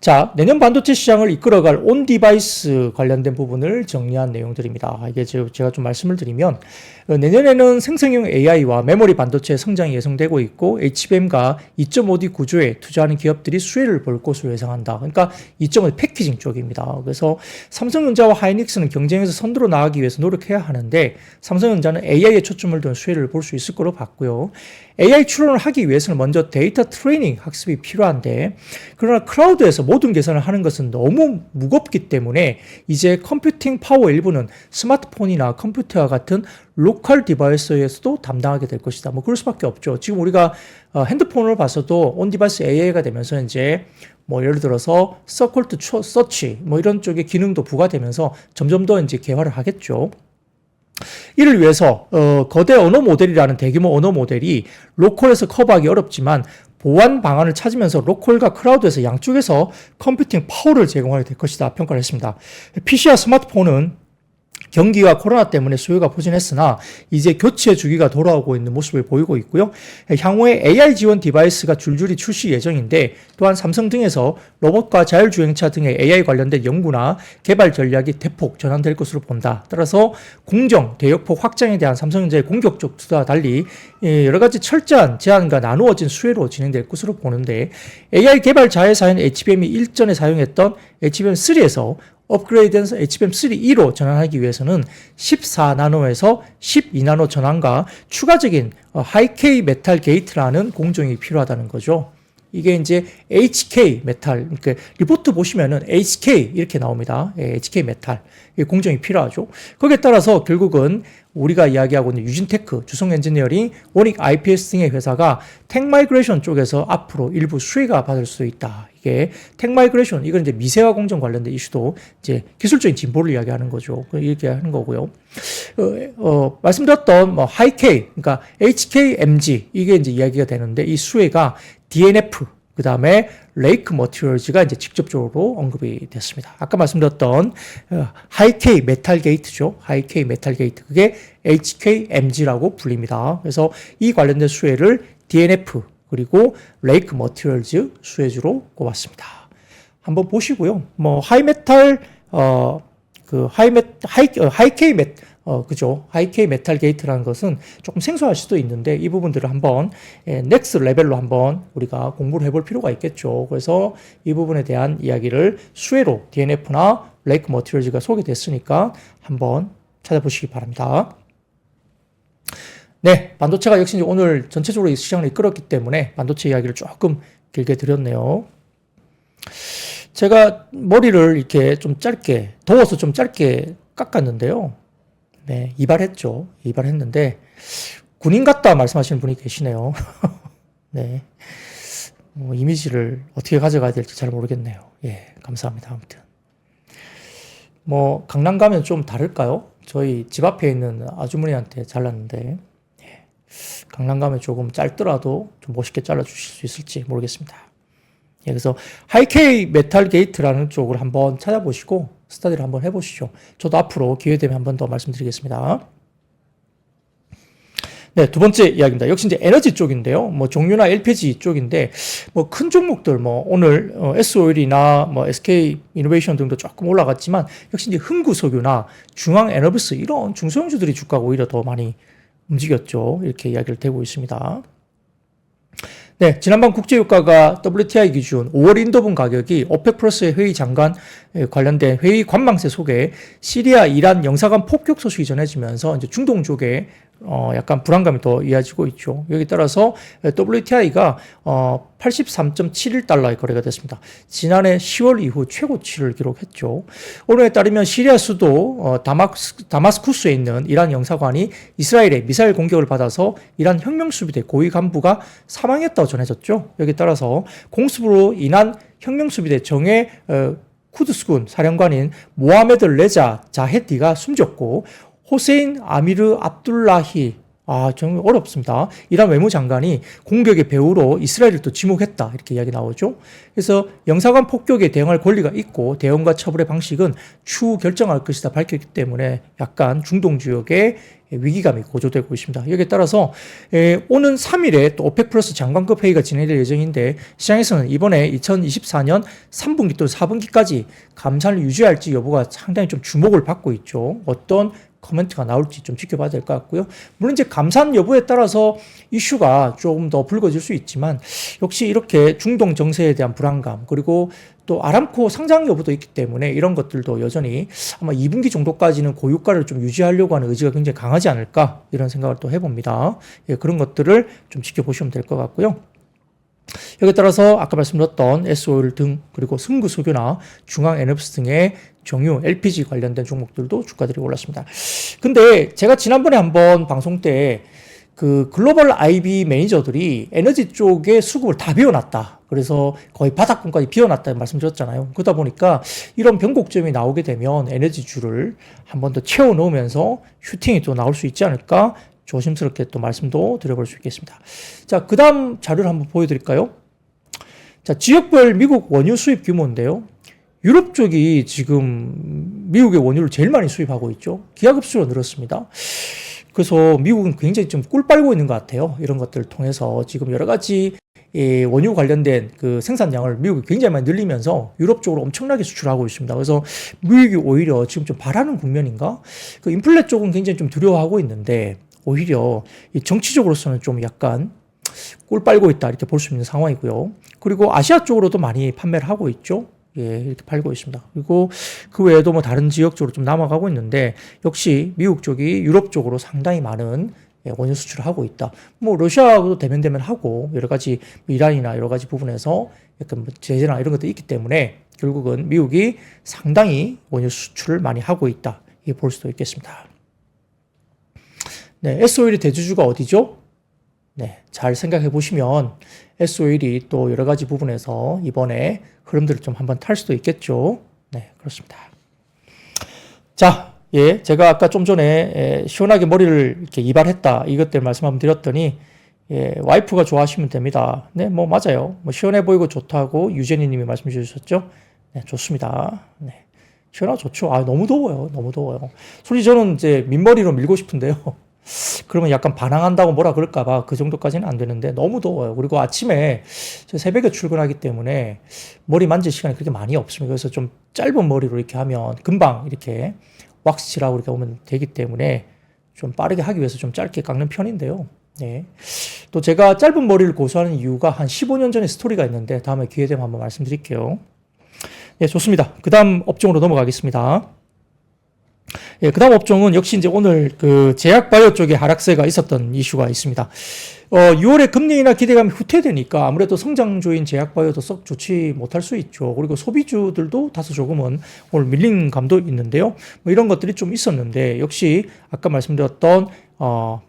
자, 내년 반도체 시장을 이끌어갈 온 디바이스 관련된 부분을 정리한 내용들입니다. 이게 제가 좀 말씀을 드리면 내년에는 생성형 AI와 메모리 반도체 성장이 예상되고 있고 HBM과 2.5D 구조에 투자하는 기업들이 수혜를 볼 것으로 예상한다. 그러니까 2.5D 패키징 쪽입니다. 그래서 삼성전자와 하이닉스는 경쟁에서 선두로 나가기 위해서 노력해야 하는데 삼성전자는 AI에 초점을 둔 수혜를 볼 수 있을 거로 봤고요. AI 추론을 하기 위해서는 먼저 데이터 트레이닝 학습이 필요한데 그러나 클라우드에서 모든 계산을 하는 것은 너무 무겁기 때문에 이제 컴퓨팅 파워 일부는 스마트폰이나 컴퓨터와 같은 로컬 디바이스에서도 담당하게 될 것이다. 뭐 그럴 수밖에 없죠. 지금 우리가 핸드폰을 봐서도 온 디바이스 AI가 되면서 이제 뭐 예를 들어서 서콜트 서치 뭐 이런 쪽의 기능도 부과되면서 점점 더 이제 개화를 하겠죠. 이를 위해서 거대 언어 모델이라는 대규모 언어 모델이 로컬에서 커버하기 어렵지만 보완 방안을 찾으면서 로컬과 클라우드에서 양쪽에서 컴퓨팅 파워를 제공하게 될 것이다 평가를 했습니다. PC와 스마트폰은 경기와 코로나 때문에 수요가 부진했으나 이제 교체 주기가 돌아오고 있는 모습을 보이고 있고요. 향후에 AI 지원 디바이스가 줄줄이 출시 예정인데 또한 삼성 등에서 로봇과 자율주행차 등의 AI 관련된 연구나 개발 전략이 대폭 전환될 것으로 본다. 따라서 공정, 대역폭 확장에 대한 삼성전자의 공격적 투자와 달리 여러 가지 철저한 제한과 나누어진 수혜로 진행될 것으로 보는데 AI 개발 자회사인 HBM이 일전에 사용했던 HBM3에서 업그레이드해서 HBM3E로 전환하기 위해서는 14나노에서 12나노 전환과 추가적인 하이K 메탈 게이트라는 공정이 필요하다는 거죠. 이게 이제 HK 메탈, 그러니까 리포트 보시면은 HK 이렇게 나옵니다. HK 메탈. 공정이 필요하죠. 거기에 따라서 결국은 우리가 이야기하고 있는 유진테크, 주성엔지니어링, 오닉 IPS 등의 회사가 텍마이그레이션 쪽에서 앞으로 일부 수혜가 받을 수 있다. 이게 텍마이그레이션, 이건 이제 미세화 공정 관련된 이슈도 이제 기술적인 진보를 이야기하는 거죠. 이렇게 하는 거고요. 말씀드렸던 뭐 하이K, 그러니까 HKMG 이게 이제 이야기가 되는데 이 수혜가 DNF, 그 다음에 레이크 머티리얼즈가 이제 직접적으로 언급이 됐습니다. 아까 말씀드렸던 하이K 메탈 게이트죠. 하이K 메탈 게이트. 그게 HKMG라고 불립니다. 그래서 이 관련된 수혜를 DNF 그리고 레이크 머티리얼즈 수혜주로 꼽았습니다. 한번 보시고요. 뭐 하이메탈 하이K 메탈 게이트라는 것은 조금 생소할 수도 있는데 이 부분들을 한번 넥스트 레벨로 한번 우리가 공부를 해볼 필요가 있겠죠. 그래서 이 부분에 대한 이야기를 수혜로 DNF나 레이크 머티리얼즈가 소개됐으니까 한번 찾아보시기 바랍니다. 네, 반도체가 역시 오늘 전체적으로 이 시장을 이끌었기 때문에 반도체 이야기를 조금 길게 드렸네요. 제가 머리를 이렇게 좀 짧게, 더워서 좀 짧게 깎았는데요. 네, 이발했죠. 이발했는데, 군인 같다 말씀하시는 분이 계시네요. 네. 뭐, 이미지를 어떻게 가져가야 될지 잘 모르겠네요. 예, 감사합니다. 아무튼. 뭐, 강남 가면 좀 다를까요? 저희 집 앞에 있는 아주머니한테 잘랐는데, 예, 강남 가면 조금 짧더라도 좀 멋있게 잘라주실 수 있을지 모르겠습니다. 예, 그래서 하이케이 메탈 게이트라는 쪽을 한번 찾아보시고 스터디를 한번 해보시죠. 저도 앞으로 기회되면 한번 더 말씀드리겠습니다. 네, 두 번째 이야기입니다. 역시 이제 에너지 쪽인데요. 뭐 종유나 LPG 쪽인데 뭐 큰 종목들 뭐 오늘 S-오일이나 뭐 SK 이노베이션 등도 조금 올라갔지만 역시 이제 흥구석유나 중앙에너비스 이런 중소형주들이 주가가 오히려 더 많이 움직였죠. 이렇게 이야기를 되고 있습니다. 네, 지난번 국제유가가 WTI 기준 5월 인도분 가격이 오펙 플러스의 회의 장관 관련된 회의 관망세 속에 시리아, 이란 영사관 폭격 소식이 전해지면서 이제 중동 쪽에 약간 불안감이 더 이어지고 있죠. 여기 따라서 WTI가 83.71달러에 거래가 됐습니다. 지난해 10월 이후 최고치를 기록했죠. 오늘에 따르면 시리아 수도 다마스쿠스에 있는 이란 영사관이 이스라엘의 미사일 공격을 받아서 이란 혁명수비대 고위 간부가 사망했다고 전해졌죠. 여기 따라서 공습으로 인한 혁명수비대 정예 쿠드스군 사령관인 모하메드 레자 자헤디가 숨졌고 호세인 아미르 압둘라히 좀 어렵습니다. 이란 외무장관이 공격의 배후로 이스라엘을 또 지목했다. 이렇게 이야기 나오죠. 그래서 영사관 폭격에 대응할 권리가 있고 대응과 처벌의 방식은 추후 결정할 것이다 밝혔기 때문에 약간 중동 지역에 위기감이 고조되고 있습니다. 여기에 따라서 오는 3일에 또 오펙 플러스 장관급 회의가 진행될 예정인데 시장에서는 이번에 2024년 3분기 또는 4분기까지 감산을 유지할지 여부가 상당히 좀 주목을 받고 있죠. 어떤 코멘트가 나올지 좀 지켜봐야 될 것 같고요. 물론 이제 감산 여부에 따라서 이슈가 조금 더 불거질 수 있지만 역시 이렇게 중동 정세에 대한 불안감 그리고 또 아람코 상장 여부도 있기 때문에 이런 것들도 여전히 아마 2분기 정도까지는 고유가를 좀 유지하려고 하는 의지가 굉장히 강하지 않을까 이런 생각을 또 해봅니다. 예, 그런 것들을 좀 지켜보시면 될 것 같고요. 여기에 따라서 아까 말씀드렸던 S-오일 등 그리고 승구석유나 중앙에너비스 등의 정유, LPG 관련된 종목들도 주가들이 올랐습니다. 근데 제가 지난번에 한번 방송 때 그 글로벌 IB 매니저들이 에너지 쪽에 수급을 다 비워놨다. 그래서 거의 바닥권까지 비워놨다는 말씀드렸잖아요. 그러다 보니까 이런 변곡점이 나오게 되면 에너지주를 한 번 더 채워 넣으면서 슈팅이 또 나올 수 있지 않을까? 조심스럽게 또 말씀도 드려볼 수 있겠습니다. 자, 그 다음 자료를 한번 보여드릴까요? 자, 지역별 미국 원유 수입 규모인데요. 유럽 쪽이 지금 미국의 원유를 제일 많이 수입하고 있죠. 기하급수로 늘었습니다. 그래서 미국은 굉장히 좀 꿀 빨고 있는 것 같아요. 이런 것들을 통해서 지금 여러 가지 원유 관련된 그 생산량을 미국이 굉장히 많이 늘리면서 유럽 쪽으로 엄청나게 수출하고 있습니다. 그래서 미국이 오히려 지금 좀 바라는 국면인가? 그 인플레 쪽은 굉장히 좀 두려워하고 있는데 오히려 이 정치적으로서는 좀 약간 꿀 빨고 있다 이렇게 볼 수 있는 상황이고요. 그리고 아시아 쪽으로도 많이 판매를 하고 있죠. 예, 이렇게 팔고 있습니다. 그리고 그 외에도 뭐 다른 지역 쪽으로 좀 남아가고 있는데 역시 미국 쪽이 유럽 쪽으로 상당히 많은 원유 수출을 하고 있다. 뭐 러시아하고도 대면대면 하고 여러 가지 이란이나 여러 가지 부분에서 약간 뭐 제재나 이런 것도 있기 때문에 결국은 미국이 상당히 원유 수출을 많이 하고 있다. 이렇게 볼 수도 있겠습니다. 네, S-오일의 대주주가 어디죠? 네, 잘 생각해 보시면 S-오일이 또 여러 가지 부분에서 이번에 흐름들을 좀 한번 탈 수도 있겠죠. 네, 그렇습니다. 자, 예, 제가 아까 좀 전에 시원하게 머리를 이렇게 이발했다 이것 때문에 말씀 한번 드렸더니 와이프가 좋아하시면 됩니다. 네, 뭐 맞아요. 뭐 시원해 보이고 좋다고 유제니 님이 말씀 주셨죠. 네, 좋습니다. 네. 시원하고 좋죠. 너무 더워요. 너무 더워요. 솔직히 저는 이제 민머리로 밀고 싶은데요. 그러면 약간 반항한다고 뭐라 그럴까봐 그 정도까지는 안 되는데 너무 더워요. 그리고 아침에 새벽에 출근하기 때문에 머리 만질 시간이 그렇게 많이 없습니다. 그래서 좀 짧은 머리로 이렇게 하면 금방 이렇게 왁스 칠하고 이렇게 오면 되기 때문에 좀 빠르게 하기 위해서 좀 짧게 깎는 편인데요. 네. 또 제가 짧은 머리를 고수하는 이유가 한 15년 전에 스토리가 있는데 다음에 기회 되면 한번 말씀드릴게요. 네, 좋습니다. 그 다음 업종으로 넘어가겠습니다. 예, 그다음 업종은 역시 이제 오늘 그 제약바이오 쪽에 하락세가 있었던 이슈가 있습니다. 6월에 금리 인하 기대감이 후퇴되니까 아무래도 성장주인 제약바이오도 썩 좋지 못할 수 있죠. 그리고 소비주들도 다소 조금은 오늘 밀린 감도 있는데요. 뭐 이런 것들이 좀 있었는데 역시 아까 말씀드렸던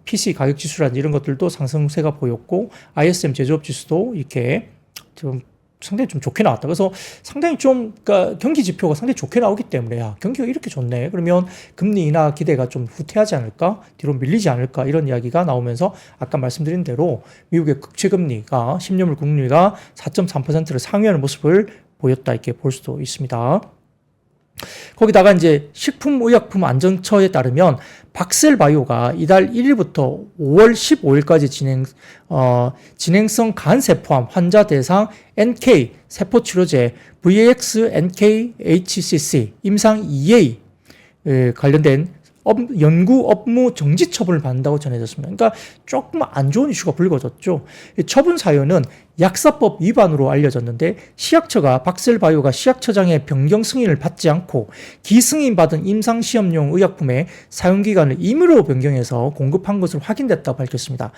PC 가격 지수라든지 이런 것들도 상승세가 보였고 ISM 제조업 지수도 이렇게 좀 상당히 좀 좋게 나왔다. 그래서 상당히 좀, 그러니까 경기 지표가 상당히 좋게 나오기 때문에, 야, 경기가 이렇게 좋네. 그러면 금리 인하 기대가 좀 후퇴하지 않을까? 뒤로 밀리지 않을까? 이런 이야기가 나오면서 아까 말씀드린 대로 미국의 국채금리가, 10년물 국리가 4.3%를 상회하는 모습을 보였다. 이렇게 볼 수도 있습니다. 거기다가 이제 식품의약품안전처에 따르면 박셀바이오가 이달 1일부터 5월 15일까지 진행성 간세 포함 환자 대상 NK 세포치료제 VAX NK-HCC 임상 2A 관련된 연구 업무 정지 처분을 받는다고 전해졌습니다. 그러니까 조금 안 좋은 이슈가 불거졌죠. 처분 사유는 약사법 위반으로 알려졌는데 시약처가 박셀바이오가 시약처장의 변경 승인을 받지 않고 기승인받은 임상시험용 의약품의 사용기간을 임의로 변경해서 공급한 것으로 확인됐다고 밝혔습니다.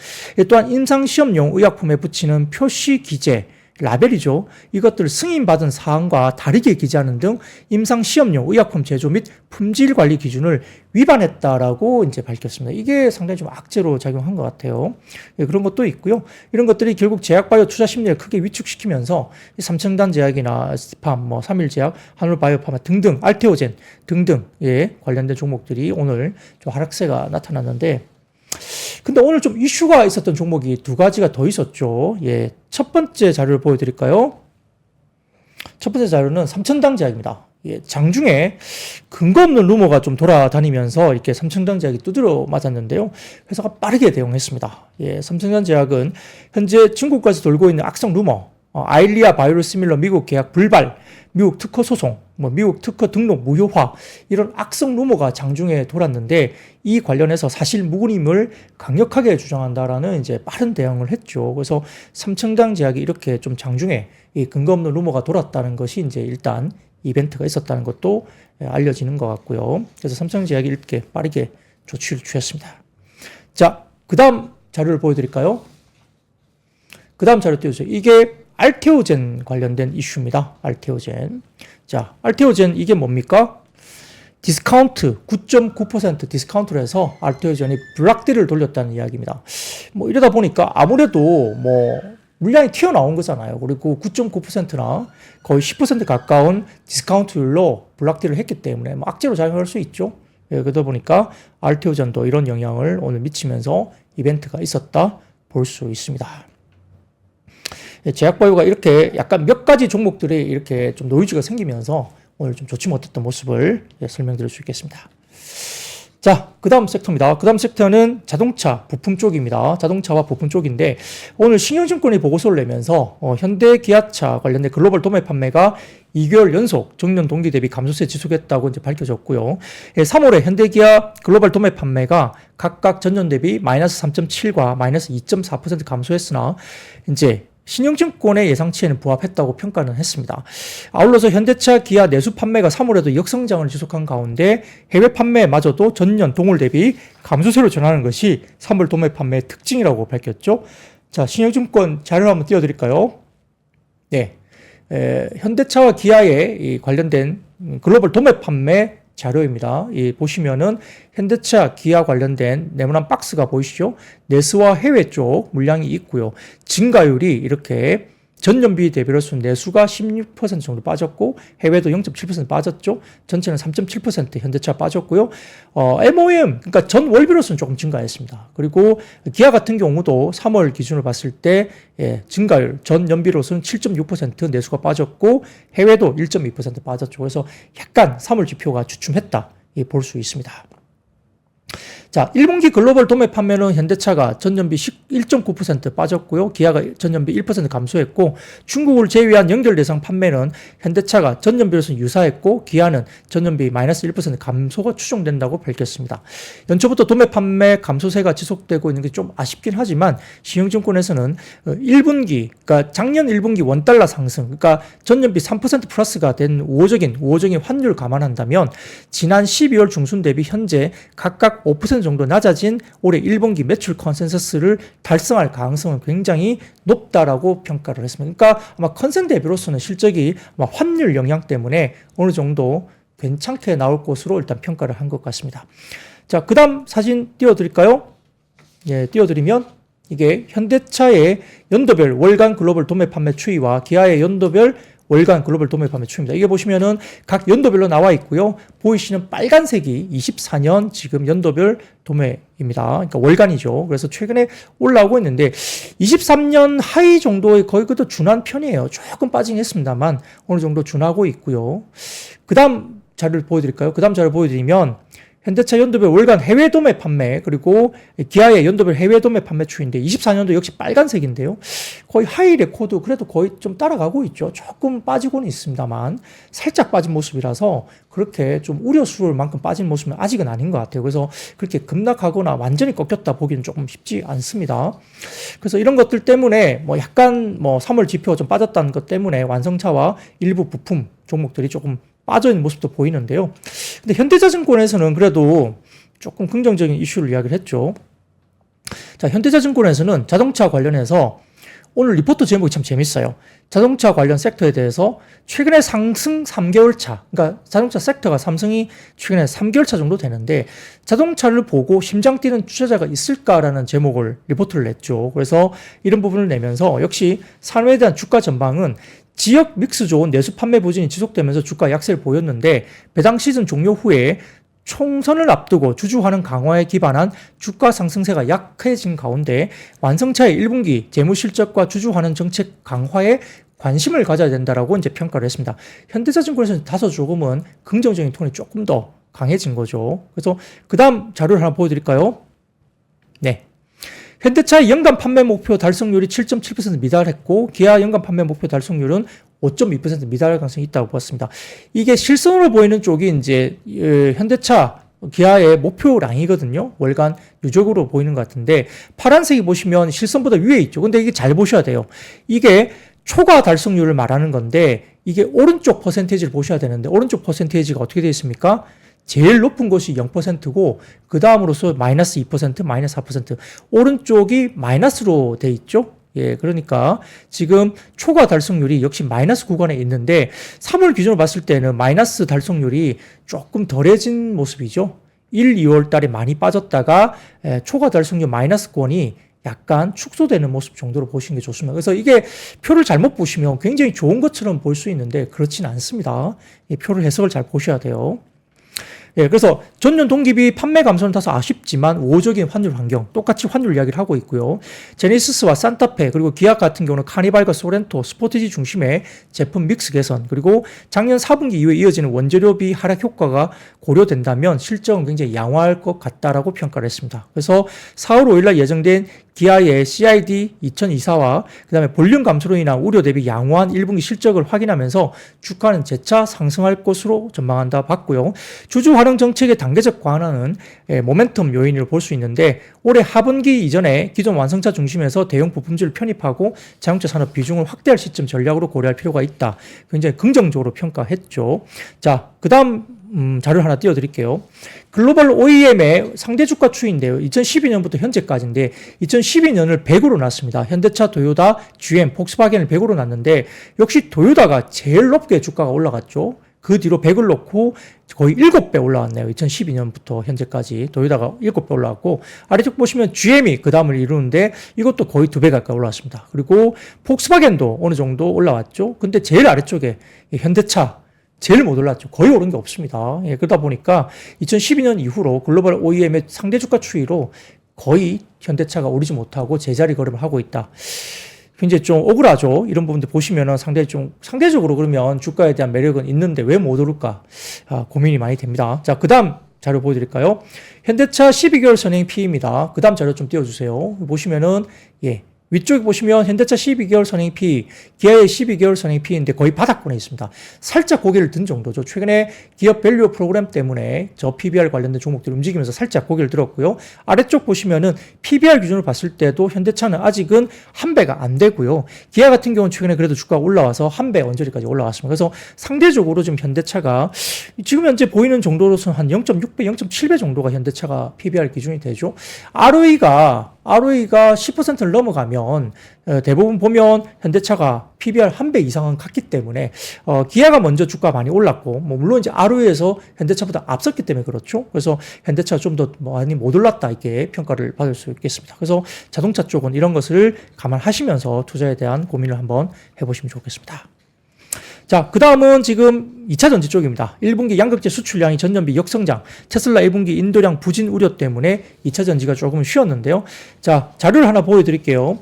또한 임상시험용 의약품에 붙이는 표시 기재 라벨이죠. 이것들을 승인받은 사항과 다르게 기재하는 등 임상시험용 의약품 제조 및 품질 관리 기준을 위반했다라고 이제 밝혔습니다. 이게 상당히 좀 악재로 작용한 것 같아요. 예, 그런 것도 있고요. 이런 것들이 결국 제약바이오 투자 심리를 크게 위축시키면서 삼성단 제약이나 스팜, 뭐 삼일제약, 한울바이오파마 등등, 알테오젠 등등에 관련된 종목들이 오늘 좀 하락세가 나타났는데. 근데 오늘 좀 이슈가 있었던 종목이 두 가지가 더 있었죠. 예. 첫 번째 자료를 보여드릴까요? 첫 번째 자료는 삼천당 제약입니다. 예. 장중에 근거 없는 루머가 좀 돌아다니면서 이렇게 삼천당 제약이 두드려 맞았는데요. 회사가 빠르게 대응했습니다. 예. 삼천당 제약은 현재 중국까지 돌고 있는 악성 루머, 아일리아 바이오시밀러 미국 계약 불발, 미국 특허 소송, 미국 특허 등록 무효화 이런 악성 루머가 장중에 돌았는데 이 관련해서 사실 무근임을 강력하게 주장한다라는 이제 빠른 대응을 했죠. 그래서 삼청당 제약이 이렇게 좀 장중에 이 근거 없는 루머가 돌았다는 것이 이제 일단 이벤트가 있었다는 것도 알려지는 것 같고요. 그래서 삼청 제약이 이렇게 빠르게 조치를 취했습니다. 자, 그다음 자료를 보여드릴까요? 그다음 자료 띄워주세요. 이게 알테오젠 관련된 이슈입니다. 알테오젠. 자, 알테오젠 이게 뭡니까? 디스카운트 9.9% 디스카운트를 해서 알테오젠이 블락딜을 돌렸다는 이야기입니다. 뭐 이러다 보니까 아무래도 뭐 물량이 튀어나온 거잖아요. 그리고 9.9%나 거의 10% 가까운 디스카운트율로 블락딜을 했기 때문에 뭐 악재로 작용할 수 있죠. 예, 그러다 보니까 알테오젠도 이런 영향을 오늘 미치면서 이벤트가 있었다 볼 수 있습니다. 제약바이오가 이렇게 약간 몇 가지 종목들이 이렇게 좀 노이즈가 생기면서 오늘 좀 좋지 못했던 모습을 설명드릴 수 있겠습니다. 자, 그 다음 섹터입니다. 그 다음 섹터는 자동차 부품 쪽입니다. 자동차와 부품 쪽인데 오늘 신영증권이 보고서를 내면서 현대 기아차 관련된 글로벌 도매 판매가 2개월 연속 전년 동기 대비 감소세 지속했다고 이제 밝혀졌고요. 3월에 현대기아 글로벌 도매 판매가 각각 전년 대비 마이너스 3.7과 마이너스 2.4% 감소했으나 이제 신영증권의 예상치에는 부합했다고 평가는 했습니다. 아울러서 현대차, 기아 내수 판매가 3월에도 역성장을 지속한 가운데 해외 판매마저도 전년 동월 대비 감소세로 전하는 것이 3월 도매 판매의 특징이라고 밝혔죠. 자, 신영증권 자료를 한번 띄워드릴까요? 네, 현대차와 기아의 관련된 글로벌 도매 판매 자료입니다. 보시면은 현대차, 기아 관련된 네모난 박스가 보이시죠? 내수와 해외 쪽 물량이 있고요. 증가율이 이렇게 전년비 대비로서 내수가 16% 정도 빠졌고 해외도 0.7% 빠졌죠. 전체는 3.7% 현대차 빠졌고요. MOM 그러니까 전 월비로서는 조금 증가했습니다. 그리고 기아 같은 경우도 3월 기준으로 봤을 때 증가율 전년비로서는 7.6% 내수가 빠졌고 해외도 1.2% 빠졌죠. 그래서 약간 3월 지표가 주춤했다 볼 수 있습니다. 자, 1분기 글로벌 도매 판매는 현대차가 전년비 1.9% 빠졌고요. 기아가 전년비 1% 감소했고, 중국을 제외한 연결 대상 판매는 현대차가 전년비로서는 유사했고, 기아는 전년비 마이너스 1% 감소가 추정된다고 밝혔습니다. 연초부터 도매 판매 감소세가 지속되고 있는 게 좀 아쉽긴 하지만, 시흥증권에서는 1분기, 그러니까 작년 1분기 원달러 상승, 그러니까 전년비 3% 플러스가 된 우호적인 환율 감안한다면, 지난 12월 중순 대비 현재 각각 5% 정도 낮아진 올해 1분기 매출 컨센서스를 달성할 가능성은 굉장히 높다라고 평가를 했습니다. 그러니까 아마 컨센 대비로서는 실적이 아마 환율 영향 때문에 어느 정도 괜찮게 나올 것으로 일단 평가를 한 것 같습니다. 자, 그 다음 사진 띄워드릴까요? 예, 띄워드리면 이게 현대차의 연도별 월간 글로벌 도매 판매 추이와 기아의 연도별 월간 글로벌 도매 판매 추이입니다. 이게 보시면은 각 연도별로 나와 있고요. 보이시는 빨간색이 24년 지금 연도별 도매입니다. 그러니까 월간이죠. 그래서 최근에 올라오고 있는데 23년 하이 정도에 거의 그도 준한 편이에요. 조금 빠지긴 했습니다만 어느 정도 준하고 있고요. 그 다음 자료를 보여드릴까요? 그 다음 자료를 보여드리면 현대차 연도별 월간 해외 도매 판매, 그리고 기아의 연도별 해외 도매 판매 추이인데 24년도 역시 빨간색인데요. 거의 하이 레코드 그래도 거의 좀 따라가고 있죠. 조금 빠지고는 있습니다만 살짝 빠진 모습이라서 그렇게 좀 우려스러울 만큼 빠진 모습은 아직은 아닌 것 같아요. 그래서 그렇게 급락하거나 완전히 꺾였다 보기는 조금 쉽지 않습니다. 그래서 이런 것들 때문에 뭐 약간 3월 지표가 좀 빠졌다는 것 때문에 완성차와 일부 부품 종목들이 조금 빠져있는 모습도 보이는데요. 근데 현대자증권에서는 그래도 조금 긍정적인 이슈를 이야기를 했죠. 자, 현대자증권에서는 자동차 관련해서 오늘 리포트 제목이 참 재밌어요. 자동차 관련 섹터에 대해서 최근에 상승 3개월 차, 그러니까 자동차 섹터가 삼성이 최근에 3개월 차 정도 되는데 자동차를 보고 심장 뛰는 투자자가 있을까라는 제목을 리포트를 냈죠. 그래서 이런 부분을 내면서 역시 산업에 대한 주가 전망은 지역 믹스 좋은 내수 판매 부진이 지속되면서 주가 약세를 보였는데 배당 시즌 종료 후에 총선을 앞두고 주주 환원 강화에 기반한 주가 상승세가 약해진 가운데 완성차의 1분기 재무 실적과 주주 환원 정책 강화에 관심을 가져야 된다라고 이제 평가를 했습니다. 현대자증권에서는 다소 조금은 긍정적인 톤이 조금 더 강해진 거죠. 그래서 그 다음 자료를 하나 보여드릴까요? 네. 현대차의 연간 판매 목표 달성률이 7.7% 미달했고 기아 연간 판매 목표 달성률은 5.2% 미달할 가능성이 있다고 보았습니다. 이게 실선으로 보이는 쪽이 이제 현대차 기아의 목표량이거든요. 월간 누적으로 보이는 것 같은데 파란색이 보시면 실선보다 위에 있죠. 근데 이게 잘 보셔야 돼요. 이게 초과 달성률을 말하는 건데 이게 오른쪽 퍼센테이지를 보셔야 되는데 오른쪽 퍼센테이지가 어떻게 되어 있습니까? 제일 높은 것이 0%고 그 다음으로서 마이너스 2%, 마이너스 4%, 오른쪽이 마이너스로 돼 있죠. 예, 그러니까 지금 초과 달성률이 역시 마이너스 구간에 있는데 3월 기준으로 봤을 때는 마이너스 달성률이 조금 덜해진 모습이죠. 1, 2월 달에 많이 빠졌다가 초과 달성률 마이너스 권이 약간 축소되는 모습 정도로 보시는 게 좋습니다. 그래서 이게 표를 잘못 보시면 굉장히 좋은 것처럼 볼 수 있는데 그렇진 않습니다. 이 표를 해석을 잘 보셔야 돼요. 예, 그래서 전년 동기비 판매 감소는 다소 아쉽지만 우호적인 환율 환경, 똑같이 환율 이야기를 하고 있고요. 제네시스와 산타페 그리고 기아 같은 경우는 카니발과 소렌토, 스포티지 중심의 제품 믹스 개선 그리고 작년 4분기 이후에 이어지는 원재료비 하락 효과가 고려된다면 실적은 굉장히 양호할 것 같다라고 평가를 했습니다. 그래서 4월 5일날 예정된 기아의 CID 2024와 그 다음에 볼륨 감소로 인한 우려 대비 양호한 1분기 실적을 확인하면서 주가는 재차 상승할 것으로 전망한다 봤고요. 주주 환원 정책의 단계적 완화는 모멘텀 요인을 볼 수 있는데 올해 하분기 이전에 기존 완성차 중심에서 대형 부품주를 편입하고 자동차 산업 비중을 확대할 시점 전략으로 고려할 필요가 있다. 굉장히 긍정적으로 평가했죠. 자, 그 다음 자료를 하나 띄워드릴게요. 글로벌 OEM의 상대 주가 추이인데요. 2012년부터 현재까지인데 2012년을 100으로 놨습니다. 현대차, 도요타, GM, 폭스바겐을 100으로 놨는데 역시 도요타가 제일 높게 주가가 올라갔죠. 그 뒤로 100을 놓고 거의 7배 올라왔네요. 2012년부터 현재까지 도요타가 7배 올라왔고 아래쪽 보시면 GM이 그 다음을 이루는데 이것도 거의 2배 가까이 올라왔습니다. 그리고 폭스바겐도 어느 정도 올라왔죠. 근데 제일 아래쪽에 현대차 제일 못 올랐죠. 거의 오른 게 없습니다. 예, 그러다 보니까 2012년 이후로 글로벌 OEM의 상대 주가 추이로 거의 현대차가 오르지 못하고 제자리 걸음을 하고 있다. 굉장히 좀 억울하죠. 이런 부분들 보시면은 상대적으로 그러면 주가에 대한 매력은 있는데 왜 못 오를까? 고민이 많이 됩니다. 자, 그 다음 자료 보여드릴까요? 현대차 12개월 선행 P입니다. 그 다음 자료 좀 띄워주세요. 보시면은, 예. 위쪽에 보시면 현대차 12개월 선행 P, 기아의 12개월 선행 P인데 거의 바닥권에 있습니다. 살짝 고개를 든 정도죠. 최근에 기업 밸류 프로그램 때문에 저 PBR 관련된 종목들이 움직이면서 살짝 고개를 들었고요. 아래쪽 보시면은 PBR 기준으로 봤을 때도 현대차는 아직은 한 배가 안 되고요. 기아 같은 경우는 최근에 그래도 주가가 올라와서 한 배 언저리까지 올라왔습니다. 그래서 상대적으로 지금 현대차가 지금 현재 보이는 정도로서는 한 0.6배, 0.7배 정도가 현대차가 PBR 기준이 되죠. ROE가 10%를 넘어가면 대부분 보면 현대차가 PBR 한 배 이상은 갔기 때문에 기아가 먼저 주가 많이 올랐고 뭐 물론 이제 ROE에서 현대차보다 앞섰기 때문에 그렇죠. 그래서 현대차가 좀 더 많이 못 올랐다 이렇게 평가를 받을 수 있겠습니다. 그래서 자동차 쪽은 이런 것을 감안하시면서 투자에 대한 고민을 한번 해보시면 좋겠습니다. 자, 그 다음은 지금 2차 전지 쪽입니다. 1분기 양극재 수출량이 전년비 역성장, 테슬라 1분기 인도량 부진 우려 때문에 2차 전지가 조금 쉬었는데요. 자, 자료를 하나 보여드릴게요.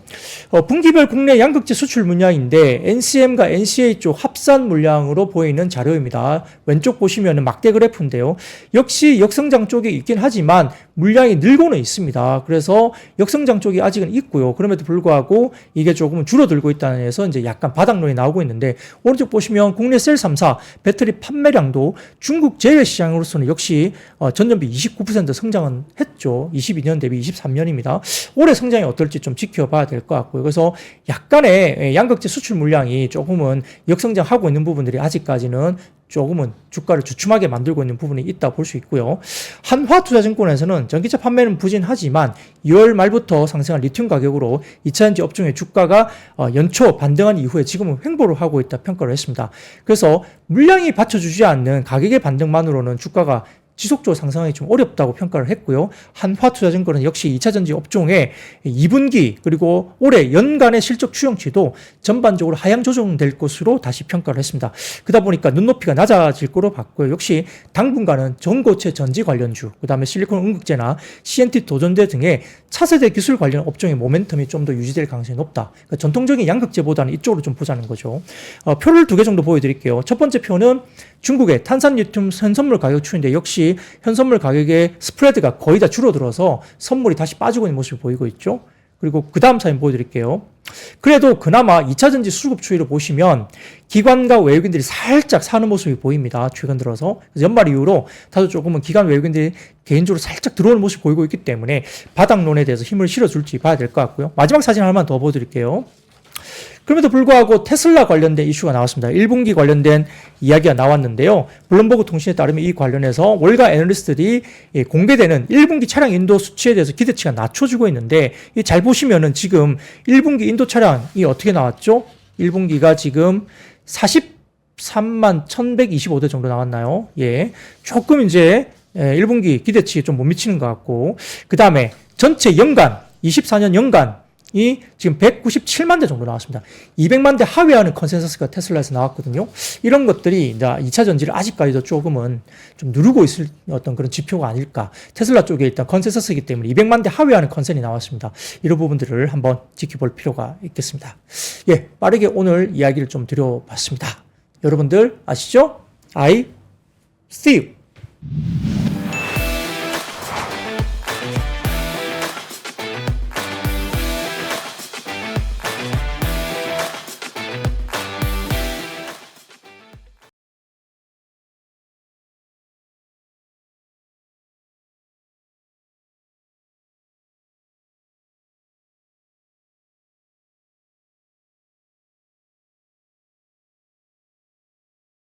분기별 국내 양극재 수출 물량인데 NCM과 NCA 쪽 합산 물량으로 보이는 자료입니다. 왼쪽 보시면 막대 그래프인데요. 역시 역성장 쪽에 있긴 하지만 물량이 늘고는 있습니다. 그래서 역성장 쪽이 아직은 있고요. 그럼에도 불구하고 이게 조금 줄어들고 있다는 데서 이제 약간 바닥론이 나오고 있는데 오른쪽 보시면 국내 셀 3사 배터리 판매량도 중국 제외 시장으로서는 역시 전년비 29% 성장은 했죠. 22년 대비 23년입니다. 올해 성장이 어떨지 좀 지켜봐야 될 것 같고요. 그래서 약간의 양극재 수출 물량이 조금은 역성장하고 있는 부분들이 아직까지는 조금은 주가를 주춤하게 만들고 있는 부분이 있다 볼 수 있고요. 한화투자증권에서는 전기차 판매는 부진하지만 2월 말부터 상승한 리튬 가격으로 2차전지 업종의 주가가 연초 반등한 이후에 지금은 횡보를 하고 있다 평가를 했습니다. 그래서 물량이 받쳐주지 않는 가격의 반등만으로는 주가가 지속적으로 상승하기 좀 어렵다고 평가를 했고요. 한화투자증권은 역시 2차전지 업종의 2분기 그리고 올해 연간의 실적 추정치도 전반적으로 하향 조정될 것으로 다시 평가를 했습니다. 그러다 보니까 눈높이가 낮아질 거로 봤고요. 역시 당분간은 전고체 전지 관련주, 그 다음에 실리콘 응급제나 CNT 도전대 등의 차세대 기술 관련 업종의 모멘텀이 좀 더 유지될 가능성이 높다. 그러니까 전통적인 양극재보다는 이쪽으로 좀 보자는 거죠. 표를 2개 정도 보여드릴게요. 첫 번째 표는 중국의 탄산 리튬 현선물 가격 추인데 역시 현선물 가격의 스프레드가 거의 다 줄어들어서 선물이 다시 빠지고 있는 모습을 보이고 있죠. 그리고 그 다음 사진 보여드릴게요. 그래도 그나마 2차전지 수급 추이를 보시면 기관과 외국인들이 살짝 사는 모습이 보입니다. 최근 들어서. 그래서 연말 이후로 다소 조금은 기관 외국인들이 개인적으로 살짝 들어오는 모습을 보이고 있기 때문에 바닥론에 대해서 힘을 실어줄지 봐야 될 것 같고요. 마지막 사진 하나만 더 보여드릴게요. 그럼에도 불구하고 테슬라 관련된 이슈가 나왔습니다. 1분기 관련된 이야기가 나왔는데요. 블룸버그 통신에 따르면 이 관련해서 월가 애널리스트들이 공개되는 1분기 차량 인도 수치에 대해서 기대치가 낮춰지고 있는데 잘 보시면은 지금 1분기 인도 차량이 어떻게 나왔죠? 1분기가 지금 43만 1125대 정도 나왔나요? 예. 조금 이제 1분기 기대치에 좀 못 미치는 것 같고 그 다음에 전체 연간 24년 연간 이 지금 197만 대 정도 나왔습니다. 200만 대 하회하는 컨센서스가 테슬라에서 나왔거든요. 이런 것들이 이제 2차 전지를 아직까지도 조금은 좀 누르고 있을 어떤 그런 지표가 아닐까. 테슬라 쪽에 일단 컨센서스이기 때문에 200만 대 하회하는 컨센이 나왔습니다. 이런 부분들을 한번 지켜볼 필요가 있겠습니다. 예, 빠르게 오늘 이야기를 좀 드려봤습니다. 여러분들 아시죠? I see you.